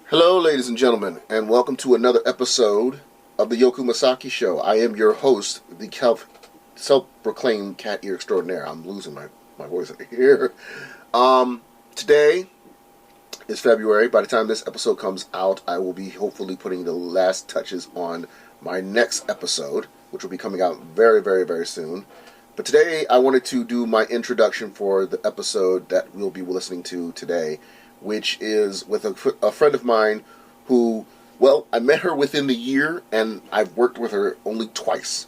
Hello, ladies and gentlemen, and welcome to another episode of the Yoku Masaki Show. I am your host, the self-proclaimed cat ear extraordinaire. I'm losing my voice here. Today is February. By the time this episode comes out, I will be hopefully putting the last touches on my next episode, which will be coming out very, very, very soon. But today, I wanted to do my introduction for the episode that we'll be listening to today, which is with a friend of mine who, well, I met her within the year, and I've worked with her only twice.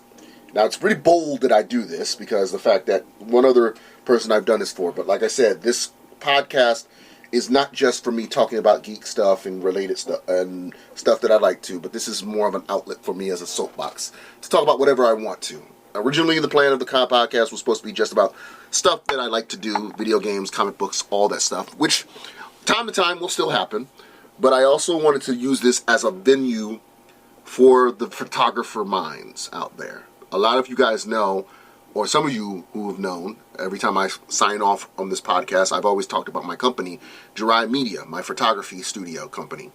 Now, it's pretty bold that I do this, because the fact that one other person I've done this for, but like I said, this podcast is not just for me talking about geek stuff and related stuff, and stuff that I like to, but this is more of an outlet for me as a soapbox, to talk about whatever I want to. Originally, the plan of the podcast was supposed to be just about stuff that I like to do, video games, comic books, all that stuff, which time to time will still happen, but I also wanted to use this as a venue for the photographer minds out there. A lot of you guys know, or some of you who have known, every time I sign off on this podcast, I've always talked about my company, Jirai Media, my photography studio company.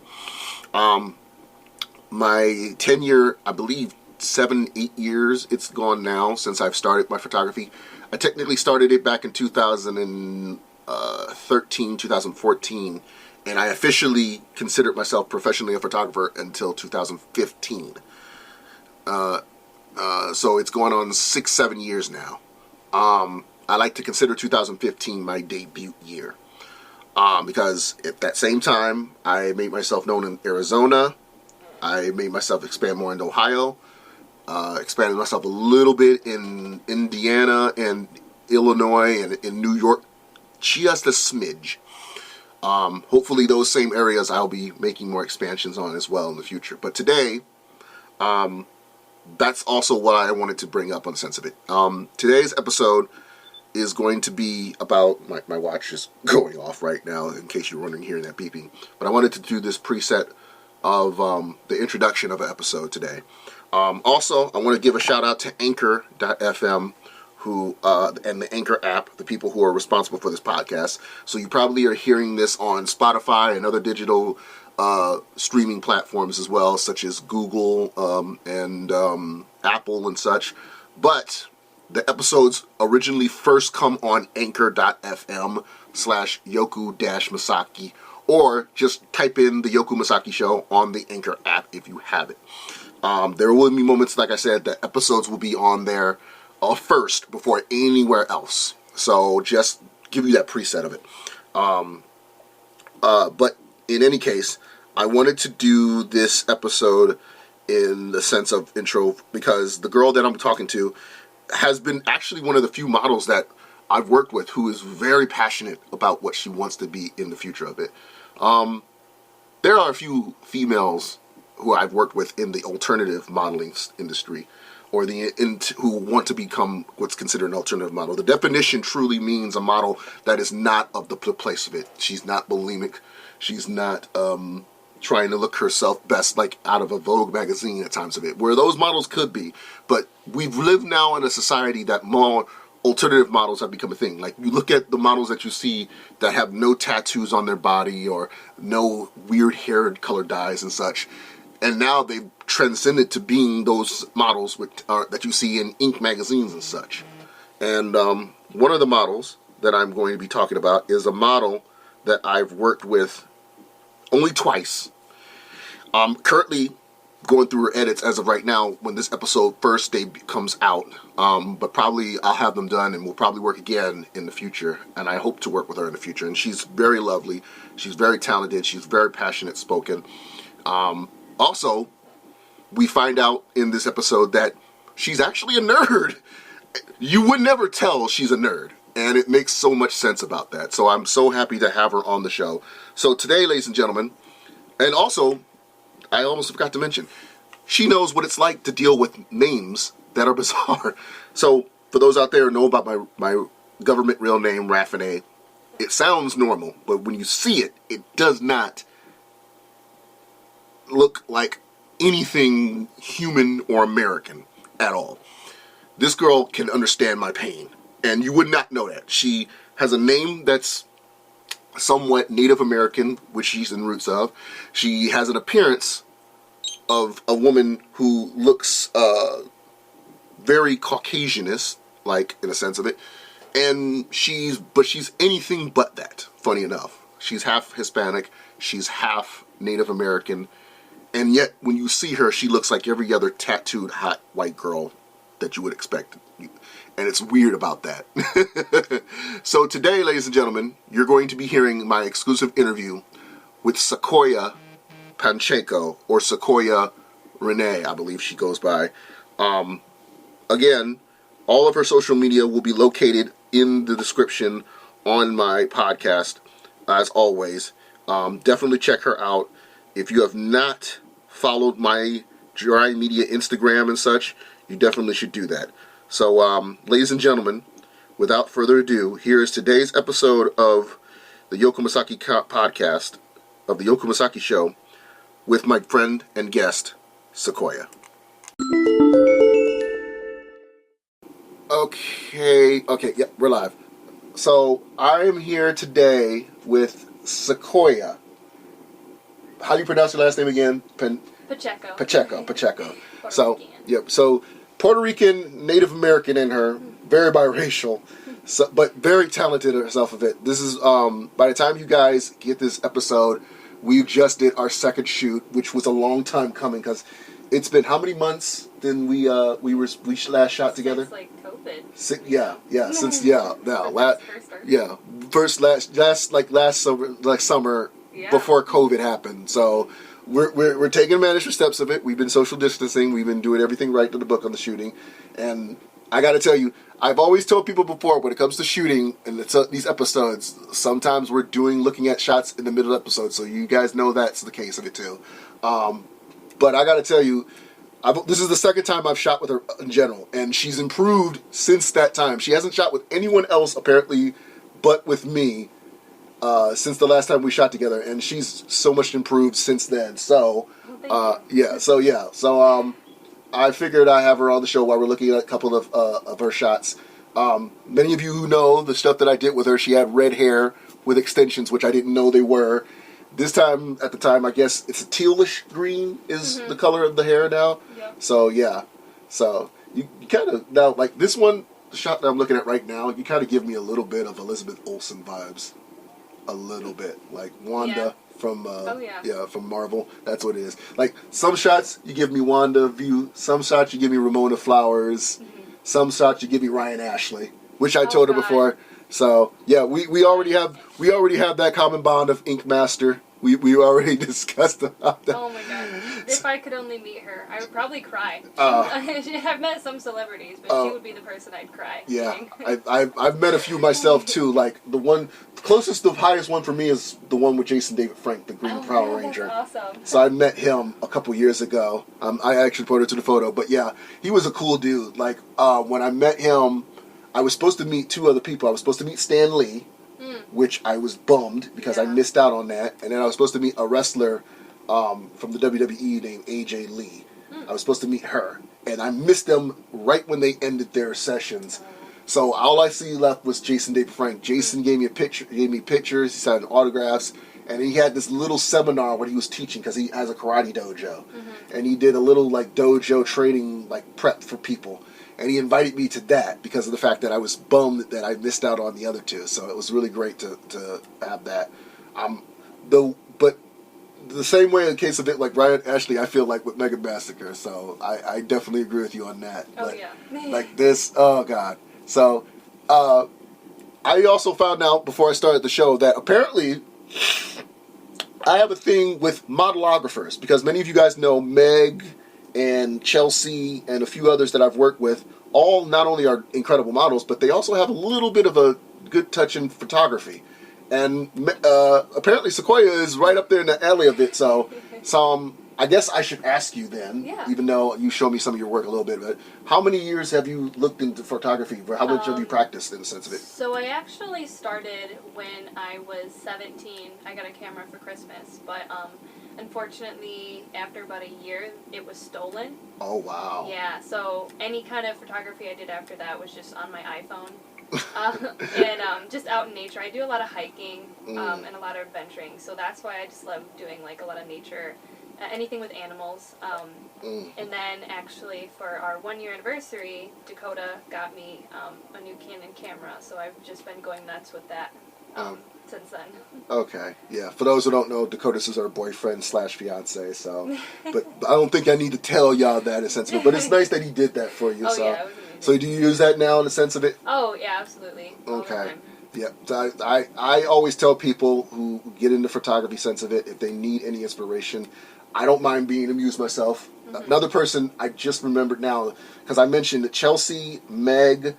My tenure, I believe 7-8 years it's gone now since I've started my photography. I technically started it back in 2013, 2014, and I officially considered myself professionally a photographer until 2015. So it's going on 6-7 years now. I like to consider 2015 my debut year, because at that same time I made myself known in Arizona. I made myself expand more into Ohio, expanded myself a little bit in Indiana and Illinois and in New York, just a smidge. Hopefully those same areas I'll be making more expansions on as well in the future. But today, that's also what I wanted to bring up on the sense of it. Today's episode is going to be about, my watch is going off right now in case you're wondering, hearing that beeping. But I wanted to do this preset of the introduction of an episode today. Also, I want to give a shout out to Anchor.fm, who and the Anchor app, the people who are responsible for this podcast. So you probably are hearing this on Spotify and other digital streaming platforms as well, such as Google and Apple and such. But the episodes originally first come on Anchor.fm/Yoku-Masaki, or just type in the Yoku Masaki Show on the Anchor app if you have it. There will be moments, like I said, that episodes will be on there first before anywhere else. So just give you that preset of it. But in any case, I wanted to do this episode in the sense of intro because the girl that I'm talking to has been actually one of the few models that I've worked with who is very passionate about what she wants to be in the future of it. There are a few females who I've worked with in the alternative modeling industry, or who want to become what's considered an alternative model. The definition truly means a model that is not of the place of it. She's not bulimic. She's not trying to look herself best, like out of a Vogue magazine at times of it, where those models could be. But we've lived now in a society that more alternative models have become a thing. Like, you look at the models that you see that have no tattoos on their body or no weird hair color dyes and such, and now they've transcended to being those models that you see in Ink magazines and such. And one of the models that I'm going to be talking about is a model that I've worked with only twice. I'm currently going through her edits as of right now when this episode first day comes out. But probably I'll have them done and we'll probably work again in the future. And I hope to work with her in the future. And she's very lovely. She's very talented. She's very passionate spoken. Also, we find out in this episode that she's actually a nerd. You would never tell she's a nerd. And it makes so much sense about that. So I'm so happy to have her on the show. So today, ladies and gentlemen, and also, I almost forgot to mention, she knows what it's like to deal with names that are bizarre. So for those out there who know about my government real name, Raffinay, it sounds normal. But when you see it, it does not look like anything human or American at all. This girl can understand my pain. And you would not know that. She has a name that's somewhat Native American, which she's in roots of. She has an appearance of a woman who looks very Caucasianist, like in a sense of it, and she's anything but that. Funny enough, she's half Hispanic, she's half Native American, and yet when you see her, she looks like every other tattooed hot white girl that you would expect. And it's weird about that. So today, ladies and gentlemen, you're going to be hearing my exclusive interview with Sequoya Pacheco, or Sequoya Renee, I believe she goes by. Again, all of her social media will be located in the description on my podcast, as always. Definitely check her out. If you have not followed my Dry Media Instagram and such, you definitely should do that. So, ladies and gentlemen, without further ado, here is today's episode of the Yokomisaki podcast, of the Yokomisaki Show, with my friend and guest, Sequoya. Okay, yeah, we're live. So, I'm here today with Sequoya. How do you pronounce your last name again? Pacheco. Pacheco. Puerto Rican. Yep. So, Puerto Rican, Native American in her, very biracial, but very talented herself of it. This is, by the time you guys get this episode, we just did our second shoot, which was a long time coming, because it's been how many months then we last shot together? Since like COVID. Last summer before COVID happened. So we're taking management steps of it. We've been social distancing. We've been doing everything right to the book on the shooting. And I got to tell you, I've always told people before, when it comes to shooting and these episodes, sometimes we're looking at shots in the middle episode. So you guys know that's the case of it too. But I got to tell you, this is the second time I've shot with her in general, and she's improved since that time. She hasn't shot with anyone else, apparently, but with me, since the last time we shot together, and she's so much improved since then. So, So, I figured I'd have her on the show while we're looking at a couple of her shots. Many of you who know the stuff that I did with her, she had red hair with extensions, which I didn't know they were. At the time, I guess it's a tealish green is the color of the hair now. Yep. So, yeah. So, you kind of, now, like this one, the shot that I'm looking at right now, you kind of give me a little bit of Elizabeth Olsen vibes. A little bit. Like Wanda from, from Marvel. That's what it is. Like, some shots, you give me Wanda view. Some shots, you give me Ramona Flowers. Some shots, you give me Ryan Ashley, which I told her before. So yeah, we already have that common bond of Ink Master. We already discussed about that. Oh my god! If I could only meet her, I would probably cry. I've met some celebrities, but she would be the person I'd cry. Yeah, I've met a few myself too. Like the closest, the highest one for me is the one with Jason David Frank, the Green Power Ranger. That's awesome. So I met him a couple years ago. I actually put her to the photo, but yeah, he was a cool dude. Like when I met him, I was supposed to meet two other people. I was supposed to meet Stan Lee, which I was bummed because I missed out on that. And then I was supposed to meet a wrestler from the WWE named AJ Lee. I was supposed to meet her. And I missed them right when they ended their sessions. So all I see left was Jason David Frank. Jason gave me pictures, he signed autographs, and he had this little seminar where he was teaching because he has a karate dojo. And he did a little like dojo training like prep for people. And he invited me to that because of the fact that I was bummed that I missed out on the other two. So it was really great to have that. But the same way in the case of it, like Ryan Ashley, I feel like with Mega Massacre. So I definitely agree with you on that. Like this, oh God. So I also found out before I started the show that apparently I have a thing with modelographers because many of you guys know Meg and Chelsea and a few others that I've worked with, all not only are incredible models, but they also have a little bit of a good touch in photography. And apparently Sequoia is right up there in the alley of it. So I guess I should ask you then, even though you showed me some of your work a little bit, but how many years have you looked into photography? How much have you practiced in the sense of it? So I actually started when I was 17. I got a camera for Christmas, but unfortunately, after about a year, it was stolen. Oh, wow. Yeah, so any kind of photography I did after that was just on my iPhone. and just out in nature. I do a lot of hiking and a lot of adventuring, so that's why I just love doing like a lot of nature, anything with animals. And then actually for our 1-year anniversary, Dakota got me a new Canon camera, so I've just been going nuts with that since then. Okay, yeah. For those who don't know, Dakota's is our boyfriend / fiance. So, but I don't think I need to tell y'all that in a sense of it. But it's nice that he did that for you. Oh so, yeah, it was amazing. So do you use that now in the sense of it? Oh yeah, absolutely. All the Okay. time. Yeah. So I always tell people who get into photography sense of it, if they need any inspiration, I don't mind being amused myself. Another person I just remembered now, because I mentioned Chelsea, Meg,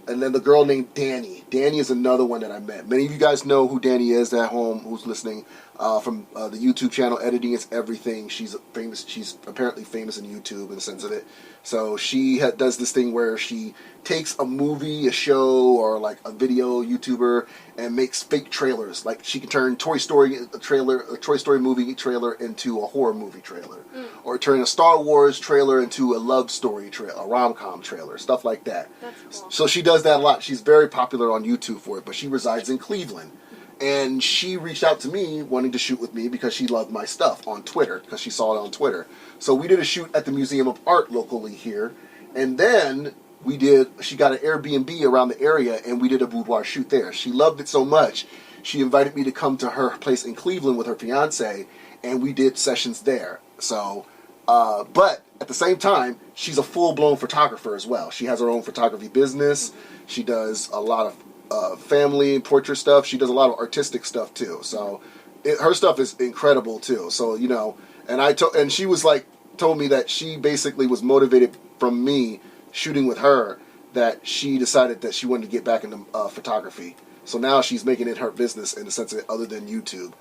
and then the girl named Danny. Danny is another one that I met. Many of you guys know who Danny is at home, who's listening, from the YouTube channel Editing is Everything. She's famous. She's apparently famous in YouTube in the sense of it. So she does this thing where she takes a movie, a show, or like a video YouTuber and makes fake trailers. Like she can turn Toy Story a Toy Story movie trailer into a horror movie trailer, or turn a Star Wars trailer into a love story trailer, a rom-com trailer, stuff like that. That's cool. So she does that a lot. She's very popular on YouTube for it, but she resides in Cleveland. And she reached out to me wanting to shoot with me because she loved my stuff on Twitter, because she saw it on Twitter. So we did a shoot at the Museum of Art locally here. And then she got an Airbnb around the area and we did a boudoir shoot there. She loved it so much, she invited me to come to her place in Cleveland with her fiance, and we did sessions there. So, but at the same time, she's a full-blown photographer as well. She has her own photography business. She does a lot of family and portrait stuff. She does a lot of artistic stuff too. So her stuff is incredible too. So, you know, and she was like, told me that she basically was motivated from me shooting with her, that she decided that she wanted to get back into photography. So now she's making it her business in the sense of other than YouTube.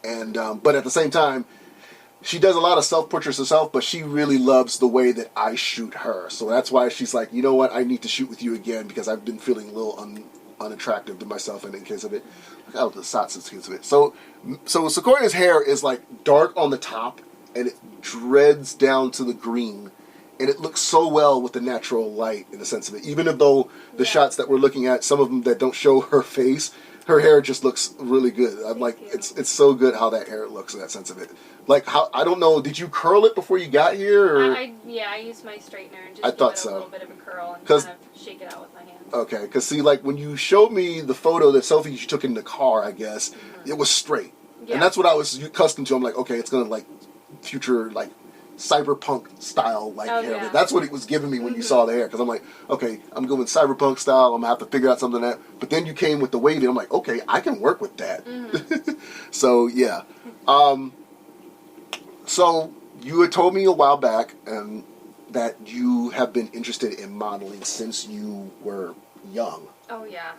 And, but at the same time, she does a lot of self-portraits herself, but she really loves the way that I shoot her. So that's why she's like, you know what, I need to shoot with you again because I've been feeling a little unattractive to myself in case of it. Look out the sots in case of it. So Sequoia's hair is like dark on the top and it dreads down to the green. And it looks so well with the natural light in the sense of it. Even though the shots that we're looking at, some of them that don't show her face, her hair just looks really good. I'm like, it's so good how that hair looks in that sense of it. Like, how, I don't know, did you curl it before you got here? Or? I used my straightener and just I give thought it a so. little bit of a curl and kind of shake it out with my hands. Okay, because see, like, when you showed me the photo, the selfie you took in the car, I guess, it was straight. Yeah. And that's what I was accustomed to. I'm like, okay, it's going to, like, future, like, cyberpunk style, like, hair. Yeah. That's what it was giving me when you saw the hair. Because I'm like, okay, I'm going cyberpunk style. I'm going to have to figure out something that. But then you came with the wavy. I'm like, okay, I can work with that. So, yeah. So, you had told me a while back that you have been interested in modeling since you were young. Oh, yeah.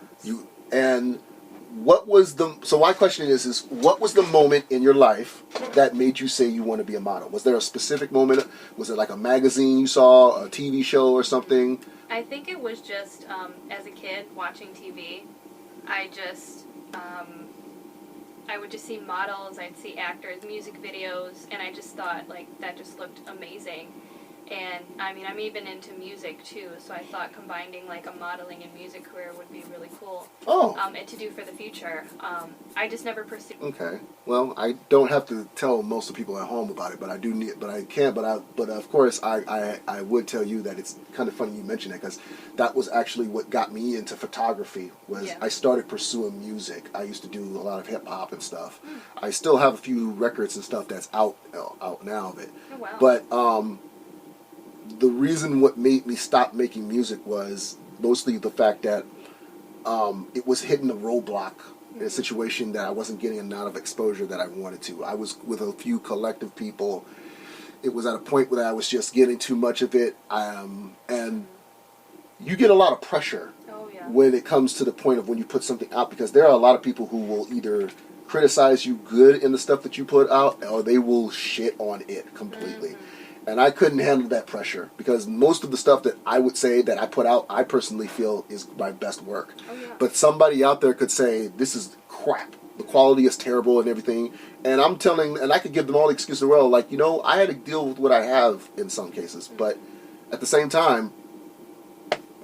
So my question is what was the moment in your life that made you say you want to be a model? Was there a specific moment? Was it like a magazine you saw, a TV show or something? I think it was just, as a kid, watching TV, I would just see models, I'd see actors, music videos, and I just thought, like, that just looked amazing. And, I mean, I'm even into music, too, so I thought combining, like, a modeling and music career would be really cool. Oh. And to do for the future. I just never pursued. Okay. Well, I don't have to tell most of the people at home about it, but I do need, but I can, but of course, I would tell you that it's kind of funny you mention that, because that was actually what got me into photography, was I started pursuing music. I used to do a lot of hip-hop and stuff. I still have a few records and stuff that's out now of it. Oh, wow. But, the reason what made me stop making music was mostly the fact that it was hitting a roadblock in a situation that I wasn't getting a lot of exposure that I wanted to. I was with a few collective people. It was at a point where I was just getting too much of it. And you get a lot of pressure when it comes to the point of when you put something out, because there are a lot of people who will either criticize you good in the stuff that you put out, or they will shit on it completely. And I couldn't handle that pressure, because most of the stuff that I would say that I put out, I personally feel is my best work. Oh, yeah. But somebody out there could say, this is crap. The quality is terrible and everything. And and I could give them all the excuse in the world. Like, I had to deal with what I have in some cases. But at the same time,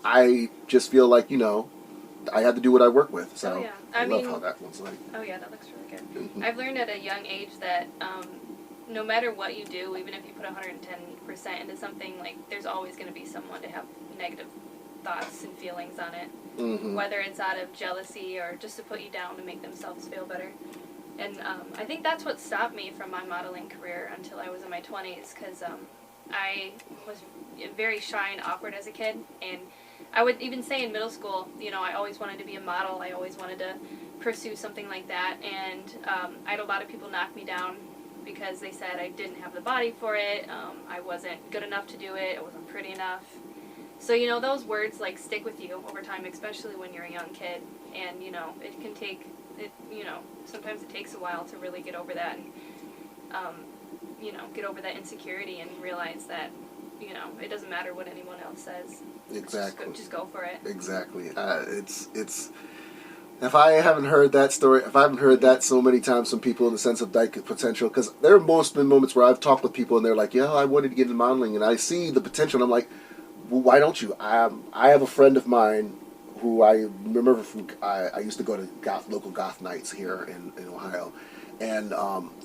I just feel like, I had to do what I work with. So yeah. I love how that one's like. Oh yeah, that looks really good. Mm-hmm. I've learned at a young age that no matter what you do, even if you put 110% into something, like there's always going to be someone to have negative thoughts and feelings on it. Mm-hmm. Whether it's out of jealousy or just to put you down to make themselves feel better. And I think that's what stopped me from my modeling career until I was in my 20s, because I was very shy and awkward as a kid, and I would even say in middle school, I always wanted to be a model. I always wanted to pursue something like that, and I had a lot of people knock me down because they said I didn't have the body for it, I wasn't good enough to do it, I wasn't pretty enough. So, those words, like, stick with you over time, especially when you're a young kid, and, it can take, sometimes it takes a while to really get over that, and, get over that insecurity and realize that, it doesn't matter what anyone else says. Exactly. Just go for it. Exactly. It's if I haven't heard that story, if I haven't heard that so many times from people in the sense of like potential, because there have been moments where I've talked with people and they're like, yeah, I wanted to get into modeling, and I see the potential, and I'm like, well, why don't you? I have a friend of mine who I remember I used to go to local goth nights here in Ohio, and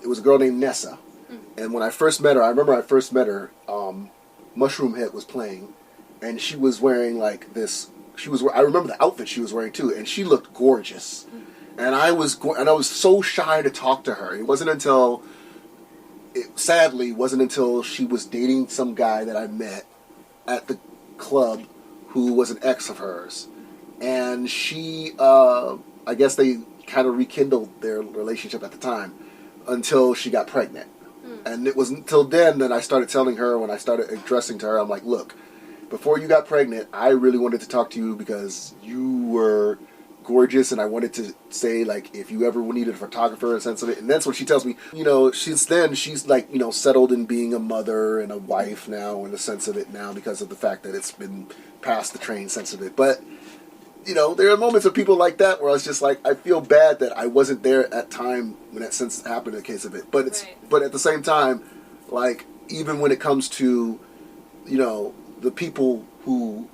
it was a girl named Nessa. And when I first met her, Mushroom Head was playing, and she was wearing like this. I remember the outfit she was wearing too, and she looked gorgeous. And I was so shy to talk to her. It wasn't until, sadly, she was dating some guy that I met at the club who was an ex of hers, and she, I guess they kind of rekindled their relationship at the time until she got pregnant. And it was until then that I started telling her, when I started addressing to her, I'm like, look, before you got pregnant, I really wanted to talk to you because you were gorgeous, and I wanted to say, like, if you ever needed a photographer in a sense of it. And that's what she tells me. She's like, settled in being a mother and a wife now in the sense of it now, because of the fact that it's been past the train sense of it. But, there are moments of people like that where I was just like, I feel bad that I wasn't there at time when that sense happened in the case of it. But but at the same time, like, even when it comes to, the people who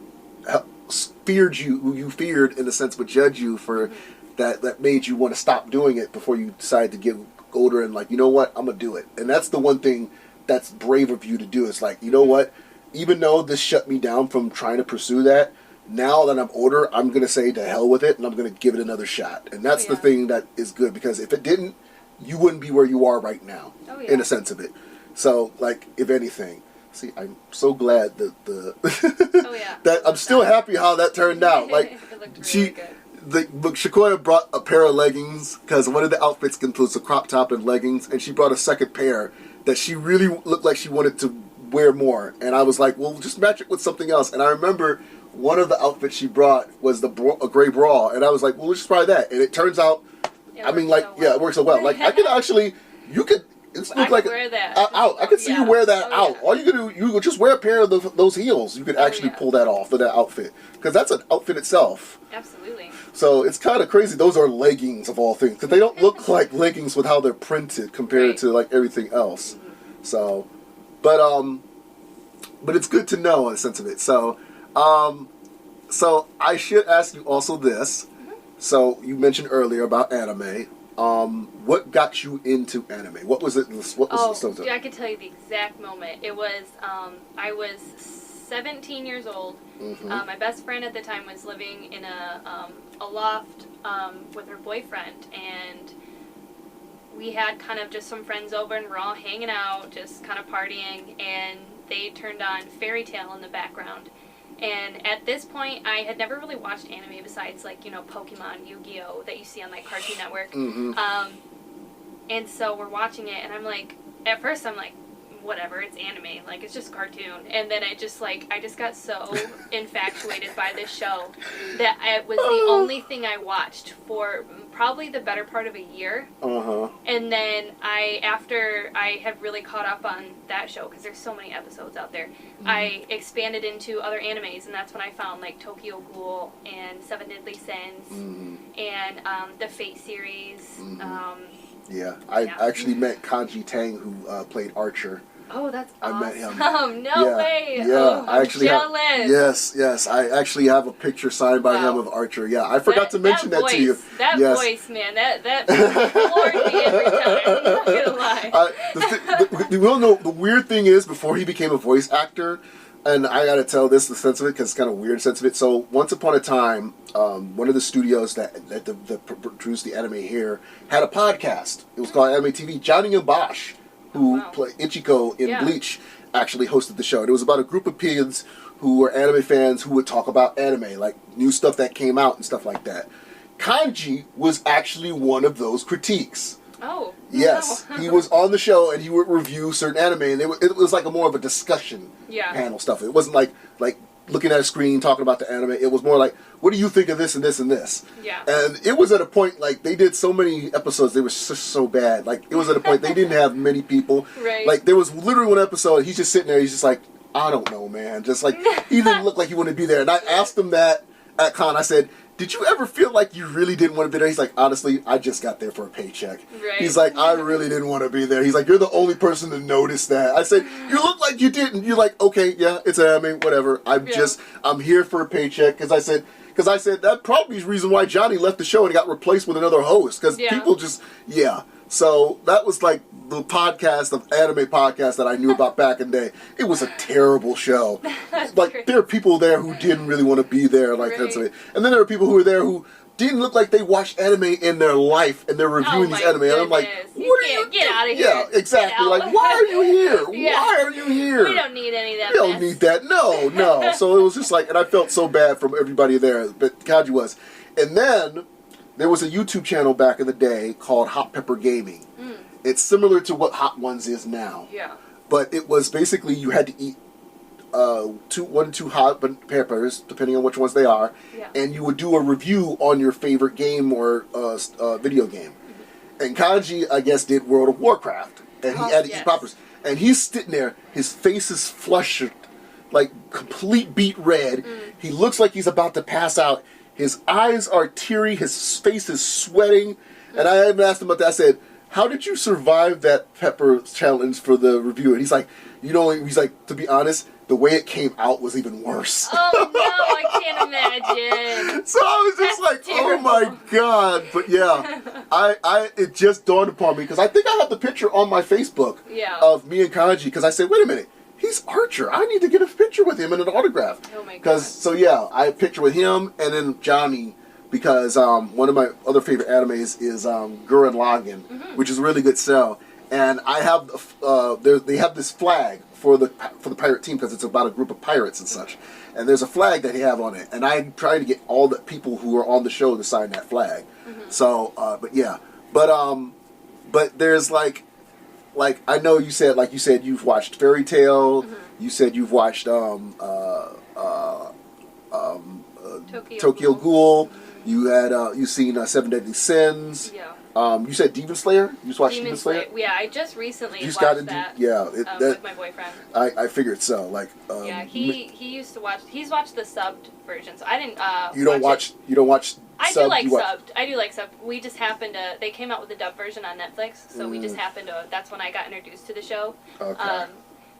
feared you, who you feared in a sense would judge you for that made you want to stop doing it before you decided to get older and like, you know what, I'm going to do it. And that's the one thing that's brave of you to do. It's like, you know what, even though this shut me down from trying to pursue that, now that I'm older, I'm going to say to hell with it, and I'm going to give it another shot. And that's the thing that is good, because if it didn't, you wouldn't be where you are right now, in a sense of it. So, like, if anything, see, I'm so glad that that I'm still happy how that turned out. Like, it looked really good. Sequoia brought a pair of leggings, because one of the outfits includes a crop top and leggings, and she brought a second pair that she really looked like she wanted to wear more. And I was like, well, just match it with something else. And I remember one of the outfits she brought was a gray bra, and I was like, well, let's just try that. And it turns out, it works so well. Like, I could actually, it's look like wear that out. I could see you wear that out. All you could do, you could just wear a pair of those heels. You could actually pull that off for that outfit, because that's an outfit itself. Absolutely. So it's kind of crazy. Those are leggings of all things, because they don't look like leggings with how they're printed compared to like everything else. So, but it's good to know in a sense of it. So, so I should ask you also this. So you mentioned earlier about anime. What got you into anime? What was it? I could tell you the exact moment. It was, I was 17 years old. My best friend at the time was living in a loft with her boyfriend, and we had kind of just some friends over, and we're all hanging out, just kind of partying, and they turned on Fairy Tale in the background. And at this point, I had never really watched anime besides, like, Pokemon, Yu-Gi-Oh! That you see on, like, Cartoon Network. And so we're watching it, and I'm like, at first I'm like, whatever, it's anime, like, it's just cartoon. And then I just got so infatuated by this show that it was the only thing I watched for probably the better part of a year. And then after I had really caught up on that show, because there's so many episodes out there, I expanded into other animes, and that's when I found, like, Tokyo Ghoul and Seven Deadly Sins and the Fate series. I actually met Kanji Tang, who played Archer Oh, that's awesome. I met him. No way. Yeah, Oh, I actually jealous. yes. I actually have a picture signed by him of Archer. Yeah, I forgot to mention that to you. That yes. voice, man, that floored me every time. I'm not gonna lie. The weird thing is, before he became a voice actor, and I gotta tell this the sense of it because it's kind of weird sense of it. So once upon a time, one of the studios that produced the anime here had a podcast. It was called Anime TV. Johnny and Bosch, who played Ichiko in Bleach, actually hosted the show. And it was about a group of kids who were anime fans who would talk about anime, like new stuff that came out and stuff like that. Kanji was actually one of those critiques. Oh. Yes, he was on the show and he would review certain anime, and it was like more of a discussion panel stuff. It wasn't like looking at a screen talking about the anime. It was more like, what do you think of this and this and this? Yeah. And it was at a point, like, they did so many episodes, they were just so bad. Like, it was at a point they didn't have many people. Right. Like, there was literally one episode, he's just sitting there, he's just like, I don't know, man. Just like, he didn't look like he wanted to be there. And I asked him that at con. I said, did you ever feel like you really didn't want to be there? He's like, honestly, I just got there for a paycheck. Right. He's like, I really didn't want to be there. He's like, you're the only person to notice that. I said, you look like you didn't. You're like, okay, yeah, it's anime, whatever. I'm here for a paycheck. Because I said, that probably is the reason why Johnny left the show and got replaced with another host. Because people just, So that was like the anime podcast that I knew about back in the day. It was a terrible show. Like, there are people there who didn't really want to be there. Like, and then there are people who were there who didn't look like they watched anime in their life, and they're reviewing these anime. And I'm like, what are you get out of here. Yeah, exactly. Like, why are you here? Why are you here? We don't need any of that. We don't need that. No. So it was just like, and I felt so bad from everybody there, but Kaji was. And then there was a YouTube channel back in the day called Hot Pepper Gaming. It's similar to what Hot Ones is now. Yeah. But it was basically you had to eat two hot peppers, depending on which ones they are, and you would do a review on your favorite game or video game. And Kanji, I guess, did World of Warcraft, and he had to eat peppers. And he's sitting there, his face is flushed, like complete beet red. He looks like he's about to pass out. His eyes are teary, his face is sweating. And I even asked him about that. I said, how did you survive that pepper challenge for the review? And he's like, he's like, to be honest, the way it came out was even worse. Oh no, I can't imagine. So I was just like, terrible. Oh my god. But yeah, it just dawned upon me, because I think I have the picture on my Facebook of me and Kanji, because I said, wait a minute, he's Archer. I need to get a picture with him and an autograph. Oh my god. So yeah, I have a picture with him and then Johnny, because one of my other favorite animes is Gurren Lagann, which is a really good show. And I have they have this flag for the pirate team, because it's about a group of pirates and such. And there's a flag that they have on it, and I'm trying to get all the people who are on the show to sign that flag. So, but there's like I know you said you've watched Fairy Tail. You said you've watched Tokyo Ghoul. You've seen Seven Deadly Sins. Yeah. You said Demon Slayer? You just watched Demon Slayer? Yeah, I just recently watched that. With my boyfriend. I figured so. Like, he used to watch. He's watched the subbed version, so I didn't. You don't watch. You don't watch. I do like subbed. I do like subbed. We just happened to. They came out with the dub version on Netflix, so we just happened to. That's when I got introduced to the show. Okay.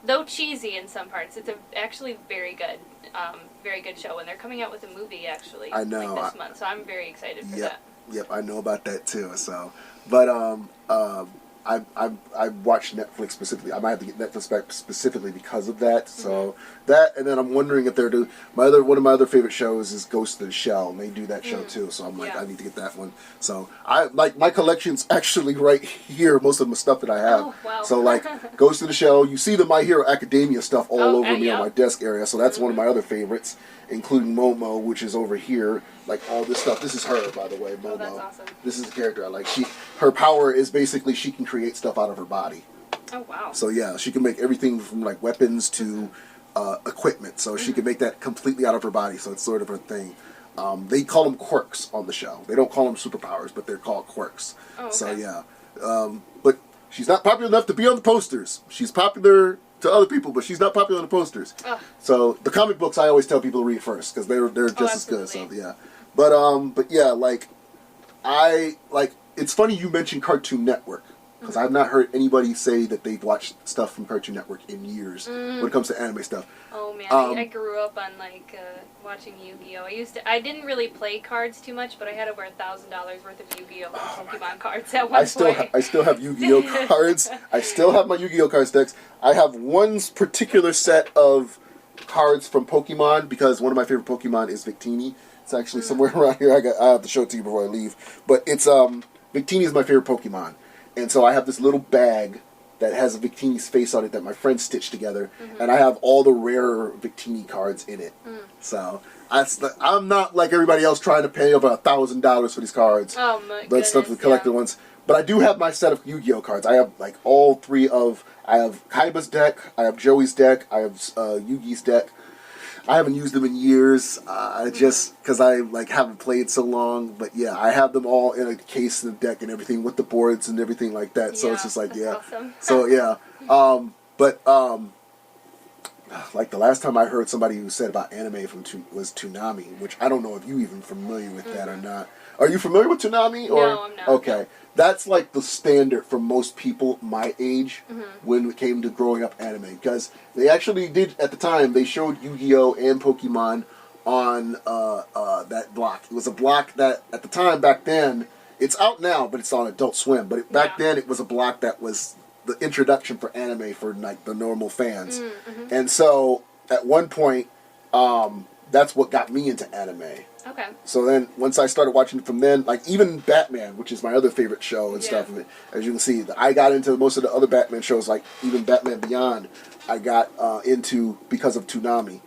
Though cheesy in some parts, it's actually very good show, and they're coming out with a movie actually. I know. Like this month, so I'm very excited for that. Yep, I know about that too. So, but I watched Netflix specifically. I might have to get Netflix back specifically because of that. So that, and then I'm wondering if they're doing one of my other favorite shows is Ghost in the Shell, and they do that show too. So I'm like, I need to get that one. So I like my collection's actually right here. Most of the stuff that I have. Oh, wow. So like Ghost in the Shell, you see the My Hero Academia stuff all over me on my desk area. So that's one of my other favorites, including Momo, which is over here. Like all this stuff. This is her, by the way, Momo. Oh, that's awesome. This is the character I like. Her power is basically she can create stuff out of her body. Oh wow. So yeah, she can make everything from like weapons to equipment. So she can make that completely out of her body. So it's sort of her thing. They call them quirks on the show. They don't call them superpowers, but they're called quirks. Oh, okay. So yeah, but she's not popular enough to be on the posters. She's popular to other people, but she's not popular on the posters. Oh. So the comic books I always tell people to read first, because they're just as good. So yeah. But yeah, it's funny you mentioned Cartoon Network, because I've not heard anybody say that they've watched stuff from Cartoon Network in years when it comes to anime stuff. Oh man, I grew up on like watching Yu-Gi-Oh. I didn't really play cards too much, but I had over $1,000 worth of Yu-Gi-Oh and Pokemon cards at one point. I still have Yu-Gi-Oh cards. I still have my Yu-Gi-Oh card decks. I have one particular set of cards from Pokemon because one of my favorite Pokemon is Victini. It's actually somewhere around here. I have to show it to you before I leave. But it's Victini is my favorite Pokemon, and so I have this little bag that has Victini's face on it that my friend stitched together, and I have all the rare Victini cards in it. So I'm not like everybody else trying to pay over $1,000 for these cards. Oh my goodness, that's stuff the collector ones. But I do have my set of Yu-Gi-Oh cards. I have like all three of. I have Kaiba's deck. I have Joey's deck. I have Yugi's deck. I haven't used them in years, just because I like haven't played so long. But yeah, I have them all in a case in the deck and everything with the boards and everything like that. So it's just like awesome. So yeah, like the last time I heard somebody who said about anime was Toonami, which I don't know if you even familiar with that or not. Are you familiar with Toonami? Or? No, I'm not. Okay. That's like the standard for most people my age when it came to growing up anime. Because they actually did, at the time, they showed Yu-Gi-Oh! And Pokemon on that block. It was a block that, at the time, back then, it's out now, but it's on Adult Swim. But back then, it was a block that was the introduction for anime for like the normal fans. And so, at one point, that's what got me into anime. Okay. So then, once I started watching from then, like even Batman, which is my other favorite show and stuff, as you can see, I got into most of the other Batman shows, like even Batman Beyond, I got into because of Toonami.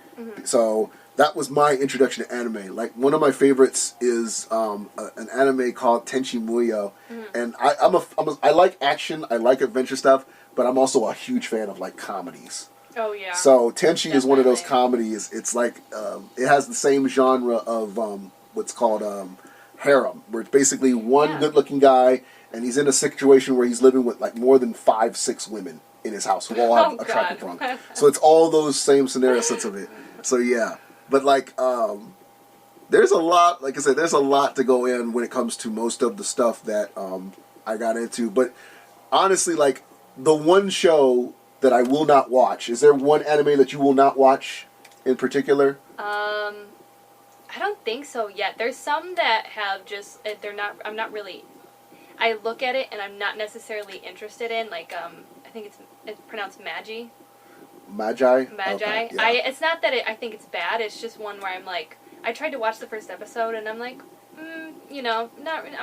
So that was my introduction to anime. Like one of my favorites is an anime called Tenchi Muyo, and I like action, I like adventure stuff, but I'm also a huge fan of like comedies. Oh yeah. So Tenchi is one of those comedies. It's like it has the same genre of what's called harem, where it's basically one good-looking guy, and he's in a situation where he's living with like more than 5-6 women in his house who all have attractive from. So it's all those same scenario sets of it. So yeah, but like there's a lot. Like I said, there's a lot to go in when it comes to most of the stuff that I got into. But honestly, like the one show that I will not watch. Is there one anime that you will not watch in particular? I don't think so yet. There's some that have just I'm not really. I look at it and I'm not necessarily interested in. Like I think it's pronounced Magi. Magi. Okay, yeah. It's not that I think it's bad. It's just one where I'm like, I tried to watch the first episode and I'm like, I'm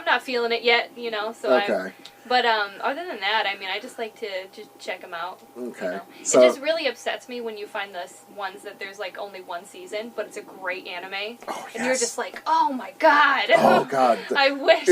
not feeling it yet. So But other than that, I mean, I just like to just check them out. Okay. So, it just really upsets me when you find the ones that there's like only one season, but it's a great anime. Oh, yes. And you're just like, oh my god. Oh god. I wish.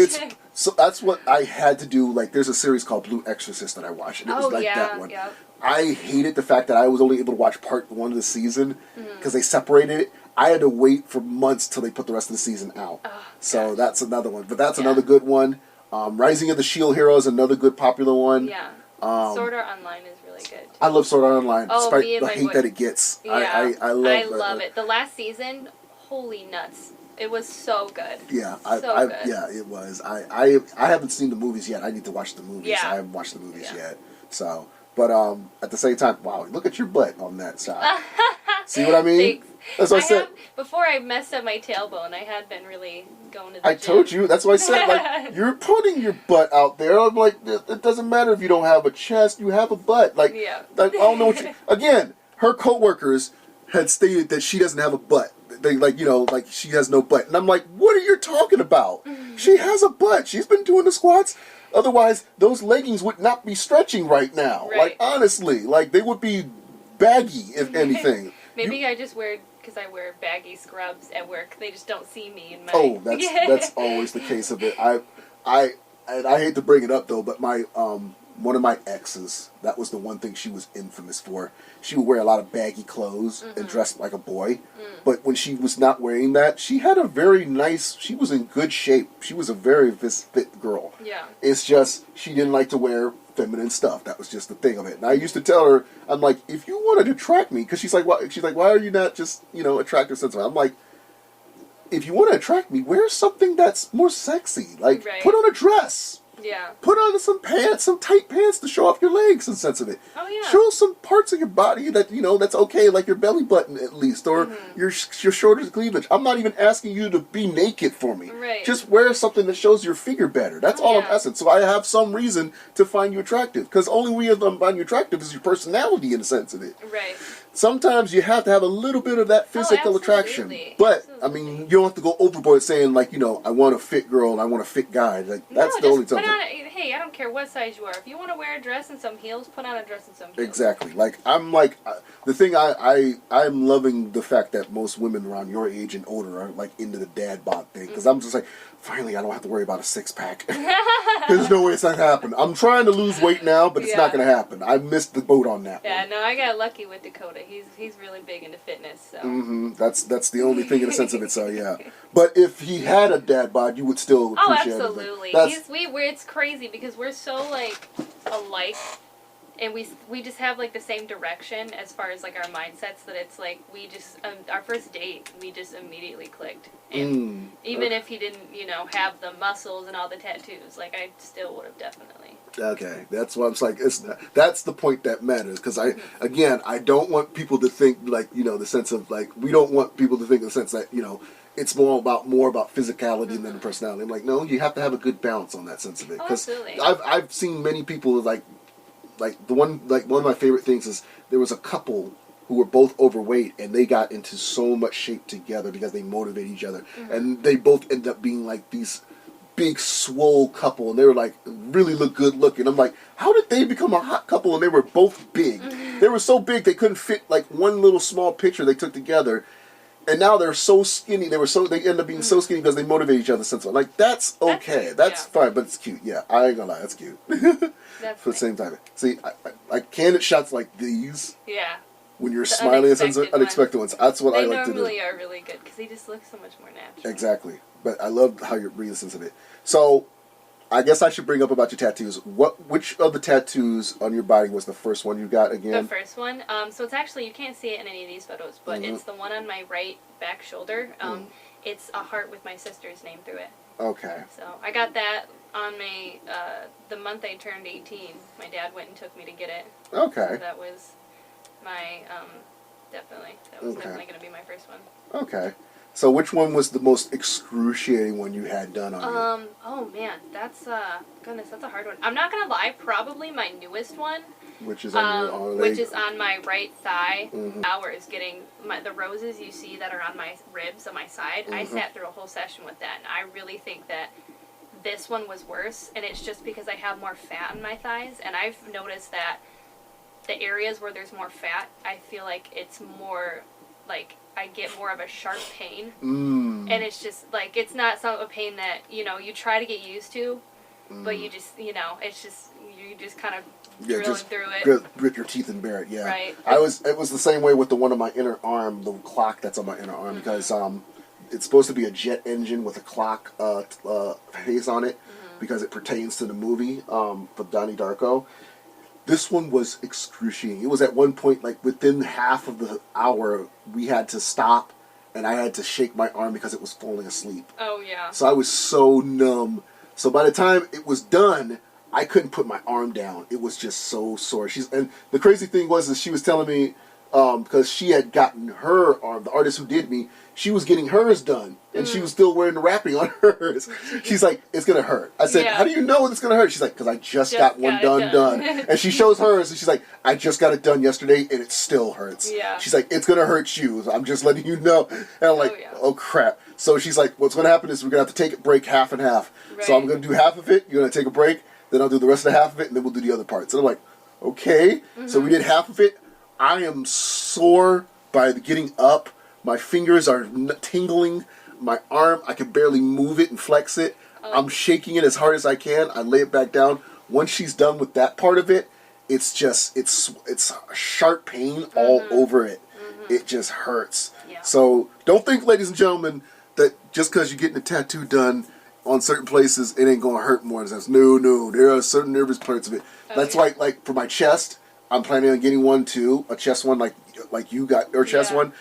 So that's what I had to do. Like, there's a series called Blue Exorcist that I watched, and it was like that one. Yeah. I hated the fact that I was only able to watch part 1 of the season because they separated it. I had to wait for months till they put the rest of the season out. Oh, so that's another one. But that's another good one. Rising of the Shield Hero is another good popular one. Yeah. Sword Art Online is really good. Too. I love Sword Art Online, despite the hate that it gets. Yeah. I love it. The last season, holy nuts. It was so good. Yeah, good. Yeah, it was. I haven't seen the movies yet. I need to watch the movies. Yeah. I haven't watched the movies yet. So, but at the same time, wow, look at your butt on that side. See what I mean? Thanks. That's what I said. Before I messed up my tailbone, I had been really going to the gym. Told you. That's what I said. Like, you're putting your butt out there. I'm like, it doesn't matter if you don't have a chest. You have a butt. Like, I don't know what you... Again, her coworkers had stated that she doesn't have a butt. They, like she has no butt. And I'm like, what are you talking about? She has a butt. She's been doing the squats. Otherwise, those leggings would not be stretching right now. Right. Like, honestly. Like, they would be baggy, if anything. Maybe I just wear... Because I wear baggy scrubs at work, they just don't see me in my. Oh, that's always the case of it. I hate to bring it up though, but my one of my exes, that was the one thing she was infamous for. She would wear a lot of baggy clothes and dress like a boy. But when she was not wearing that, she had a very nice. She was in good shape. She was a very fit girl. Yeah. It's just she didn't like to wear feminine stuff. That was just the thing of it. And I used to tell her, I'm like, if you wanted to attract me, because she's like, why are you not just, attractive sensitive? I'm like, if you want to attract me, wear something that's more sexy. Like, put on a dress. Yeah. Put on some pants, some tight pants to show off your legs in the sense of it. Oh, yeah. Show some parts of your body that, that's okay, like your belly button at least, or your shoulders cleavage. I'm not even asking you to be naked for me. Right. Just wear something that shows your figure better. That's all I'm asking. So I have some reason to find you attractive. Because only reason I'm finding you attractive is your personality in the sense of it. Right. Sometimes you have to have a little bit of that physical attraction. But, I mean, you don't have to go overboard saying, like, I want a fit girl and I want a fit guy. Like, that's the only time. Hey, I don't care what size you are. If you want to wear a dress and some heels, put on a dress and some heels. Exactly. I'm the thing I'm loving the fact that most women around your age and older are, like, into the dad bod thing. Because I'm just like, finally, I don't have to worry about a six-pack. There's no way it's not going to happen. I'm trying to lose weight now, but it's not going to happen. I missed the boat on that one. Yeah, no, I got lucky with Dakota. He's really big into fitness. So. That's the only thing in the sense of it, so yeah. But if he had a dad bod, you would still appreciate it. Oh, absolutely. It's crazy because we're so, like, alike. And we just have, like, the same direction as far as, like, our mindsets that it's, like, we just, our first date, we just immediately clicked. And even if he didn't, have the muscles and all the tattoos, like, I still would have definitely. Okay, that's what I'm saying. That's the point that matters. Because I don't want people to think, like, the sense of, like, we don't want people to think in the sense that, it's more about physicality than the personality. I'm like, no, you have to have a good balance on that sense of it. Oh, absolutely. I've seen many people, like one of my favorite things is there was a couple who were both overweight and they got into so much shape together because they motivate each other, and they both ended up being like these big swole couple, and they were like really look good looking. I'm like, how did they become a hot couple? And they were both big. They were so big they couldn't fit like one little small picture they took together. And now they're so skinny. They end up being so skinny because they motivate each other. Since like that's okay, that's fine, but it's cute. Yeah, I ain't gonna lie, that's cute. That's for the same time. See, I candid shots like these. Yeah. When you're smiling at some unexpected ones, that's what I like to do. They normally are really good because they just look so much more natural. Exactly, but I love how you're bringing sense of it. So, I guess I should bring up about your tattoos. Which of the tattoos on your body was the first one you got again? The first one. So it's actually, you can't see it in any of these photos, but it's the one on my right back shoulder. It's a heart with my sister's name through it. Okay. So I got that on my the month I turned 18. My dad went and took me to get it. Okay. So that was my definitely going to be my first one. Okay. So which one was the most excruciating one you had done on you? Oh man, that's goodness, that's a hard one. I'm not gonna lie, probably my newest one. Which is on your leg? Which is on my right thigh. Hours getting the roses you see that are on my ribs on my side. I sat through a whole session with that, and I really think that this one was worse, and it's just because I have more fat on my thighs, and I've noticed that the areas where there's more fat, I feel like it's more like I get more of a sharp pain, and it's just like it's not a pain that you try to get used to, but you just it's just you just kind of drilling through it. Grit your teeth and bear it. Yeah, right. It was the same way with the one on my inner arm, the clock that's on my inner arm, because it's supposed to be a jet engine with a clock face on it, because it pertains to the movie for Donnie Darko. This one was excruciating. It was at one point, like, within half of the hour, we had to stop, and I had to shake my arm because it was falling asleep. Oh, yeah. So I was so numb. So by the time it was done, I couldn't put my arm down. It was just so sore. And the crazy thing was that she was telling me, because she had gotten her arm, the artist who did me, she was getting hers done, and she was still wearing the wrapping on hers. She's like, it's going to hurt. I said, how do you know it's going to hurt? She's like, because I just got one done. And she shows hers, and she's like, I just got it done yesterday, and it still hurts. Yeah. She's like, it's going to hurt you. I'm just letting you know. And I'm like, oh crap. So she's like, what's going to happen is we're going to have to take a break half and half. Right. So I'm going to do half of it, you're going to take a break, then I'll do the rest of the half of it, and then we'll do the other parts. And I'm like, okay. So we did half of it. I am sore by getting up. My fingers are tingling. My arm, I can barely move it and flex it. I'm shaking it as hard as I can. I lay it back down. Once she's done with that part of it, it's sharp pain all over it. It just hurts. Yeah. So don't think, ladies and gentlemen, that just because you're getting a tattoo done on certain places, it ain't going to hurt more. No. There are certain nervous parts of it. That's why, like, for my chest, I'm planning on getting one too, a chest one like you got your chest one.